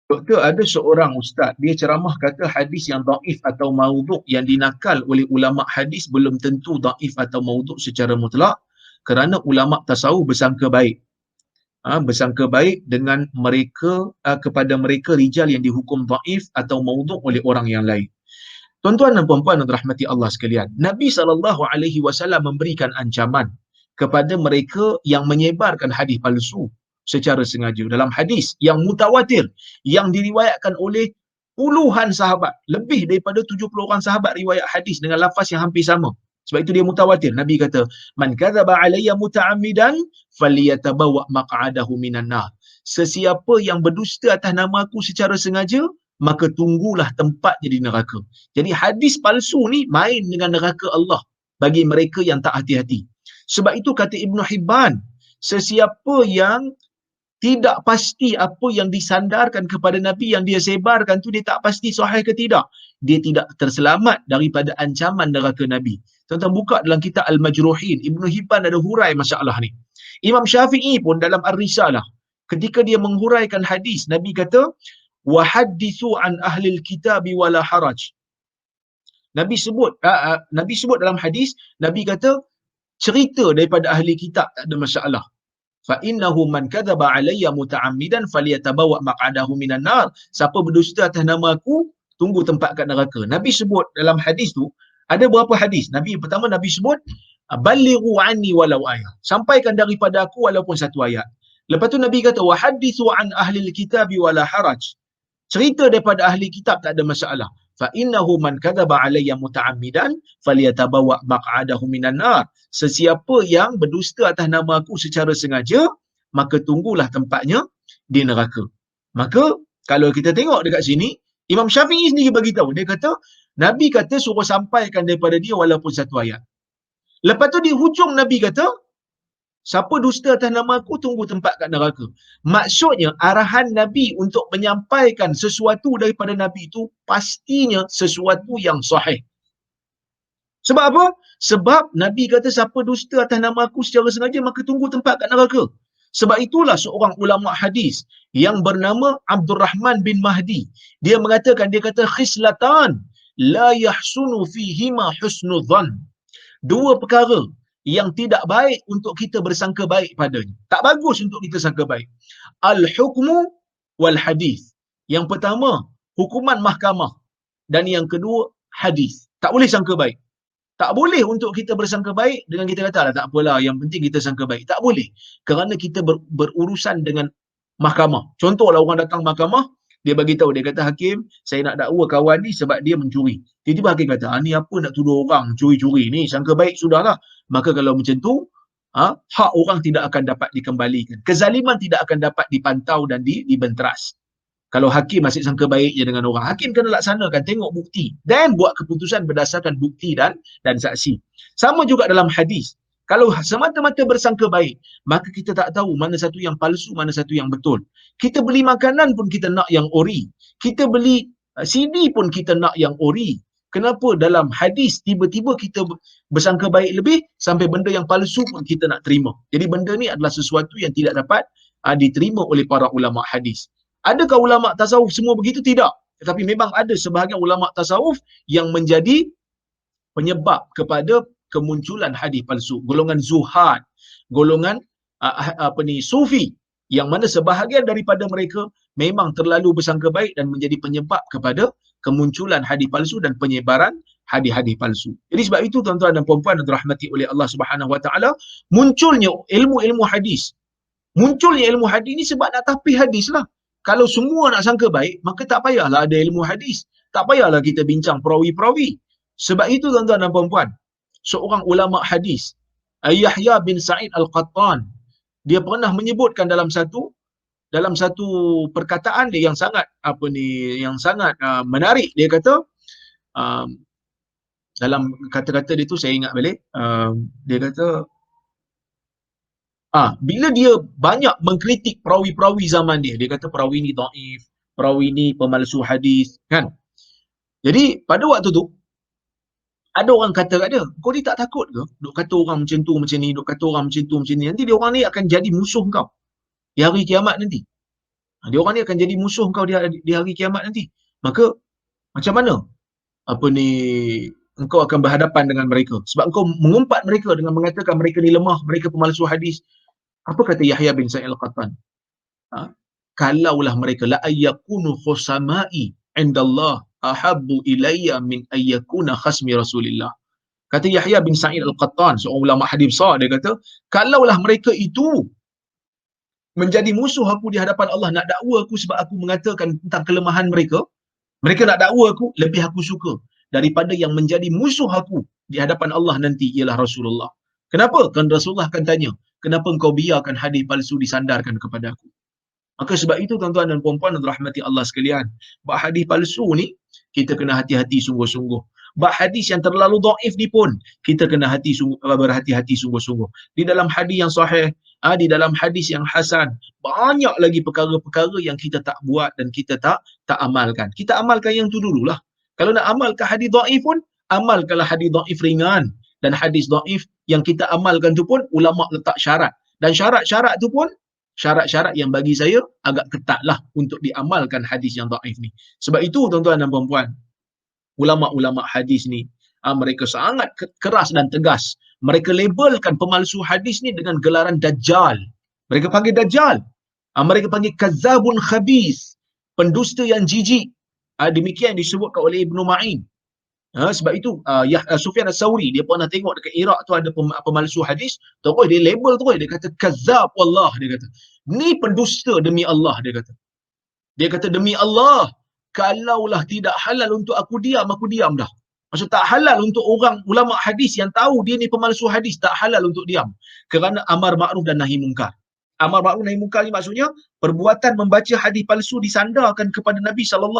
Doktor, ada seorang ustaz, dia ceramah kata hadis yang daif atau maudhu' yang dinakal oleh ulama hadis belum tentu daif atau maudhu' secara mutlak, kerana ulama tasawuf bersangka baik. Bersangka baik dengan mereka, kepada mereka rijal yang dihukum daif atau maudhu' oleh orang yang lain. Tuan-tuan dan puan-puan yang dirahmati Allah sekalian, Nabi SAW memberikan ancaman kepada mereka yang menyebarkan hadis palsu secara sengaja. Dalam hadis yang mutawatir, yang diriwayatkan oleh puluhan sahabat, lebih daripada 70 orang sahabat riwayat hadis dengan lafaz yang hampir sama. Sebab itu dia mutawatir. Nabi kata, "Man kadzaba alayya muta'ammidan falyatabawa maq'adahu minan nar." Sesiapa yang berdusta atas nama aku secara sengaja, maka tunggulah tempatnya di neraka. Jadi hadis palsu ni main dengan neraka Allah bagi mereka yang tak hati-hati. Sebab itu kata Ibn Hibban, sesiapa yang tidak pasti apa yang disandarkan kepada Nabi yang dia sebarkan tu, dia tak pasti sahih ke tidak, dia tidak terselamat daripada ancaman neraka Nabi. Tuan-tuan buka dalam kitab Al-Majruhin, Ibn Hibban ada hurai masalah ni. Imam Syafi'i pun dalam Ar-Risalah, ketika dia menghuraikan hadis, Nabi kata, "Wa haddithu an ahli al-kitabi wala haraj." Nabi sebut dalam hadis, Nabi kata, cerita daripada ahli kitab tak ada masalah. Fa innahu man kadzaba alayya muta'ammidan falyatabawa maq'adahu minan nar. Siapa berdusta atas nama aku, tunggu tempat kat neraka. Nabi sebut dalam hadis tu, ada berapa hadis? Pertama Nabi sebut, "Ballighu anni walau ayat." Sampaikan daripada aku walaupun satu ayat. Lepas tu Nabi kata, "Wa hadithu an ahli al-kitabi wala haraj." Cerita daripada ahli kitab tak ada masalah. Fa innahu man kadzaba alayya muta'ammidan falyatabawa maq'adahu minan nar. Sesiapa yang berdusta atas nama aku secara sengaja, maka tunggulah tempatnya di neraka. Maka kalau kita tengok dekat sini, Imam Syafi'i sendiri bagi tahu, dia kata Nabi kata suruh sampaikan daripada dia walaupun satu ayat. Lepas tu di hujung Nabi kata, siapa dusta atas nama aku, tunggu tempat kat neraka. Maksudnya, arahan Nabi untuk menyampaikan sesuatu daripada Nabi itu, pastinya sesuatu yang sahih. Sebab apa? Sebab Nabi kata, siapa dusta atas nama aku secara sengaja, maka tunggu tempat kat neraka. Sebab itulah seorang ulama hadis yang bernama Abdul Rahman bin Mahdi, dia mengatakan, dia kata, "Khislatan la yahsunu fihima husnul dhann." Dua perkara yang tidak baik untuk kita bersangka baik padanya. Tak bagus untuk kita sangka baik. Al-hukmu wal hadis. Yang pertama, hukuman mahkamah. Dan yang kedua, hadis. Tak boleh sangka baik. Tak boleh untuk kita bersangka baik dengan kita kata, "Alah, tak apalah, yang penting kita sangka baik." Tak boleh. Kerana kita berurusan dengan mahkamah. Contohlah orang datang mahkamah, dia bagi tahu, dia kata, "Hakim, saya nak dakwa kawan ni sebab dia mencuri." Tiba-tiba hakim kata, "Ni apa nak tuduh orang curi-curi ni? Sangka baik sudahlah." Maka kalau macam tu, hak orang tidak akan dapat dikembalikan. Kezaliman tidak akan dapat dipantau dan dibenteras. Kalau hakim masih sangka baik je dengan orang, hakim kena laksanakan, tengok bukti dan buat keputusan berdasarkan bukti dan saksi. Sama juga dalam hadis. Kalau semata-mata bersangka baik, maka kita tak tahu mana satu yang palsu, mana satu yang betul. Kita beli makanan pun kita nak yang ori. Kita beli CD pun kita nak yang ori. Kenapa dalam hadis tiba-tiba kita bersangka baik lebih sampai benda yang palsu pun kita nak terima. Jadi benda ni adalah sesuatu yang tidak dapat diterima oleh para ulama hadis. Adakah ulama tasawuf semua begitu? Tidak. Tetapi memang ada sebahagian ulama tasawuf yang menjadi penyebab kepada kemunculan hadis palsu. Golongan zuhad, golongan sufi, yang mana sebahagian daripada mereka memang terlalu bersangka baik dan menjadi penyebab kepada kemunculan hadis palsu dan penyebaran hadis-hadis palsu. Jadi sebab itu tuan-tuan dan puan-puan yang dirahmati oleh Allah Subhanahu Wa Taala, munculnya ilmu-ilmu hadis. Munculnya ilmu hadis ni sebab nak tapis hadis lah. Kalau semua nak sangka baik, maka tak payahlah ada ilmu hadis. Tak payahlah kita bincang perawi-perawi. Sebab itu tuan-tuan dan puan-puan, seorang ulama hadis, Yahya bin Sa'id Al-Qattan, dia pernah menyebutkan dalam satu perkataan dia yang sangat menarik. Dia kata dalam kata-kata dia tu saya ingat balik, dia kata bila dia banyak mengkritik perawi-perawi zaman dia kata perawi ni dhaif, perawi ni pemalsu hadis, kan. Jadi pada waktu tu ada orang kata kat dia, kau ni tak takut ke duk kata orang macam tu macam ni, duk kata orang macam tu macam ni, nanti dia orang ni akan jadi musuh kau di hari kiamat nanti. Dia orang ni akan jadi musuh kau di hari kiamat nanti. Maka macam mana engkau akan berhadapan dengan mereka? Sebab engkau mengumpat mereka dengan mengatakan mereka ni lemah, mereka pemalsu hadis. Apa kata Yahya bin Sa'id Al-Qattan? Kalaulah mereka la ayyakunu khusamai indallah ahabbu ilayya min ayyakuna khasmi Rasulillah. Kata Yahya bin Sa'id Al-Qattan, seorang ulama hadis besar, dia kata, kalaulah mereka itu menjadi musuh aku di hadapan Allah, nak dakwa aku sebab aku mengatakan tentang kelemahan mereka, mereka nak dakwa aku, lebih aku suka daripada yang menjadi musuh aku di hadapan Allah nanti ialah Rasulullah. Kenapa? Kan Rasulullah akan tanya, kenapa engkau biarkan hadis palsu disandarkan kepada aku? Maka sebab itu tuan-tuan dan puan-puan yang dirahmati Allah sekalian, bab hadis palsu ni kita kena hati-hati sungguh-sungguh. Bab hadis yang terlalu dhaif ni pun kita kena berhati-hati sungguh-sungguh. Di dalam hadis yang sahih, di dalam hadis yang hasan, banyak lagi perkara-perkara yang kita tak buat dan kita tak amalkan. Kita amalkan yang tu dululah. Kalau nak amalkan hadis dhaif pun, amalkanlah hadis dhaif ringan, dan hadis dhaif yang kita amalkan tu pun ulama letak syarat. Dan syarat-syarat tu pun syarat-syarat yang bagi saya agak ketatlah untuk diamalkan hadis yang dhaif ni. Sebab itu tuan-tuan dan puan-puan, ulama-ulama hadis ni mereka sangat keras dan tegas. Mereka labelkan pemalsu hadis ni dengan gelaran dajjal. Mereka panggil dajjal. Mereka panggil kadzabun khabis, pendusta yang jijik. Demikian disebutkan oleh Ibnu Ma'in. Sebab itu Sufyan Ats-Tsauri, dia pernah tengok dekat Iraq tu ada pemalsu hadis, terus dia label terus, dia kata kadzab wallah, dia kata ni pendusta demi Allah, dia kata demi Allah, kalaulah tidak halal untuk aku diam dah. Maksud tak halal untuk orang ulama hadis yang tahu dia ni pemalsu hadis, tak halal untuk diam, kerana amar ma'ruf dan nahi mungkar. Amar ma'ruf nahi mungkar ni maksudnya perbuatan membaca hadis palsu disandarkan kepada Nabi SAW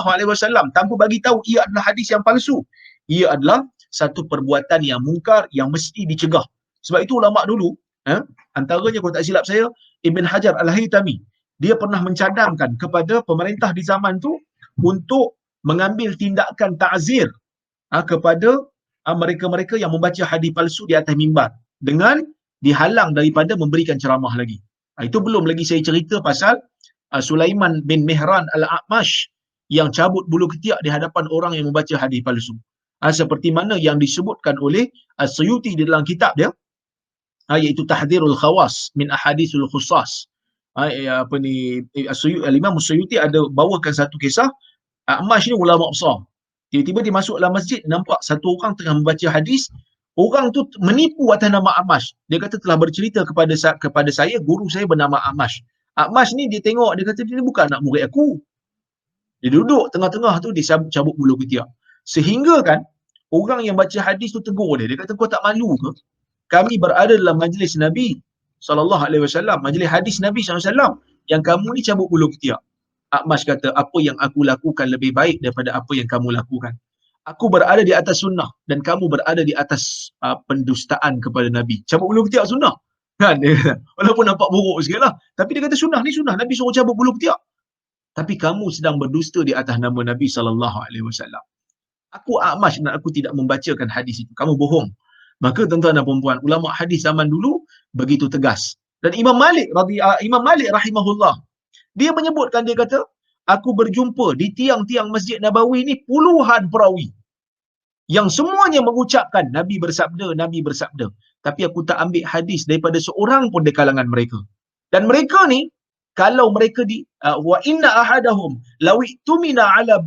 tanpa bagi tahu ia adalah hadis yang palsu. Ia adalah satu perbuatan yang mungkar yang mesti dicegah. Sebab itu ulama dulu, antaranya kalau tak silap saya, Ibn Hajar Al-Haytami, dia pernah mencadangkan kepada pemerintah di zaman tu untuk mengambil tindakan ta'zir kepada mereka-mereka yang membaca hadis palsu di atas mimbar dengan dihalang daripada memberikan ceramah lagi. Itu belum lagi saya cerita pasal Sulaiman bin Mihran Al-A'mash yang cabut bulu ketiak di hadapan orang yang membaca hadis palsu. Seperti mana yang disebutkan oleh As-Suyuti di dalam kitab dia, iaitu Tahdhirul Khawas min Ahadithul Khussas. Imam As-Suyuti ada bawakan satu kisah. A'mash ni ulama besar. Tiba-tiba dia masuk dalam masjid, nampak satu orang tengah membaca hadis. Orang tu menipu atas nama A'mash. Dia kata telah bercerita kepada saya, guru saya bernama A'mash. A'mash ni dia tengok, dia kata dia bukan anak murid aku. Dia duduk tengah-tengah tu, dia cabut bulu ketiak. Sehingga kan orang yang baca hadis tu tegur dia. Dia kata, kau tak malu ke? Kami berada dalam majlis Nabi SAW, majlis hadis Nabi SAW, yang kamu ni cabut bulu ketiak. A'mash kata, apa yang aku lakukan lebih baik daripada apa yang kamu lakukan. Aku berada di atas sunnah dan kamu berada di atas pendustaan kepada Nabi. Cabut bulu ketiak sunnah. Kan? Dia kata, walaupun nampak buruk sikit lah. Tapi dia kata sunnah ni sunnah. Nabi suruh cabut bulu ketiak. Tapi kamu sedang berdusta di atas nama Nabi SAW. Aku A'mash dan aku tidak membacakan hadis itu. Kamu bohong. Maka tuan-tuan dan puan-puan, ulama hadis zaman dulu begitu tegas. Dan Imam Malik rahimahullah, dia menyebutkan, dia kata, aku berjumpa di tiang-tiang Masjid Nabawi ni puluhan perawi yang semuanya mengucapkan Nabi bersabda, Nabi bersabda. Tapi aku tak ambil hadis daripada seorang pun di kalangan mereka. Dan mereka ni, kalau mereka wa inna ahadahum law tumina ala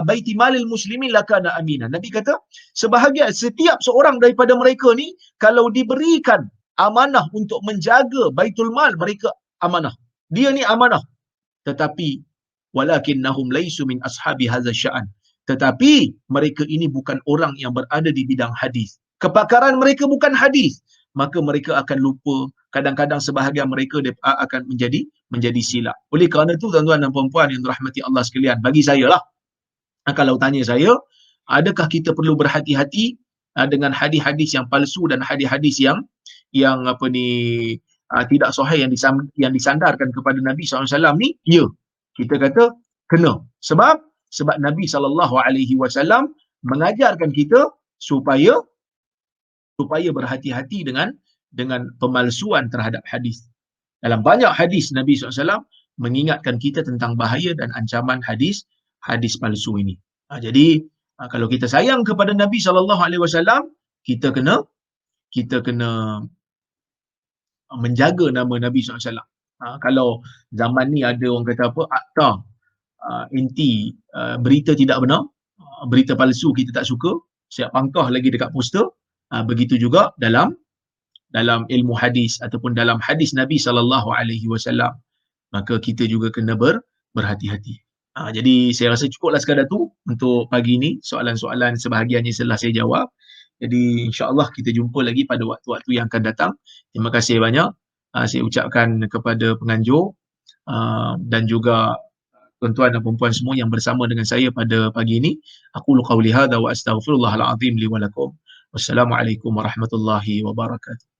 baiti malil muslimin lakana amina. Nabi kata, sebahagian setiap seorang daripada mereka ni kalau diberikan amanah untuk menjaga baitul mal, mereka amanah. Dia ni amanah. Tetapi walakinnahum laisu min ashabi hadza sya'an. Tetapi mereka ini bukan orang yang berada di bidang hadis. Kepakaran mereka bukan hadis. Maka mereka akan lupa. Kadang-kadang sebahagian mereka akan menjadi silap. Oleh kerana itu, tuan-tuan dan puan-puan yang dirahmati Allah sekalian, bagi saya lah, kalau tanya saya, adakah kita perlu berhati-hati dengan hadis-hadis yang palsu dan hadis-hadis yang apa ni tidak sahih yang disandarkan kepada Nabi SAW ni? Ya, kita kata kena. Sebab Nabi SAW mengajarkan kita supaya berhati-hati dengan pemalsuan terhadap hadis. Dalam banyak hadis Nabi SAW mengingatkan kita tentang bahaya dan ancaman hadis palsu ini. Jadi kalau kita sayang kepada Nabi SAW, kita kena menjaga nama Nabi SAW. Kalau zaman ni ada orang kata apa, akta anti berita tidak benar, berita palsu kita tak suka, siap pangkah lagi dekat poster. Begitu juga dalam ilmu hadis ataupun dalam hadis Nabi SAW. Maka kita juga kena berhati-hati. Jadi saya rasa cukuplah sekadar tu untuk pagi ini. Soalan-soalan sebahagiannya telah saya jawab. Jadi insya-Allah kita jumpa lagi pada waktu-waktu yang akan datang. Terima kasih banyak. Saya ucapkan kepada penganjur dan juga tuan-tuan dan puan-puan semua yang bersama dengan saya pada pagi ini. Aqulu qauli hadza wa astaghfirullahal azim li wa lakum. Wassalamualaikum warahmatullahi wabarakatuh.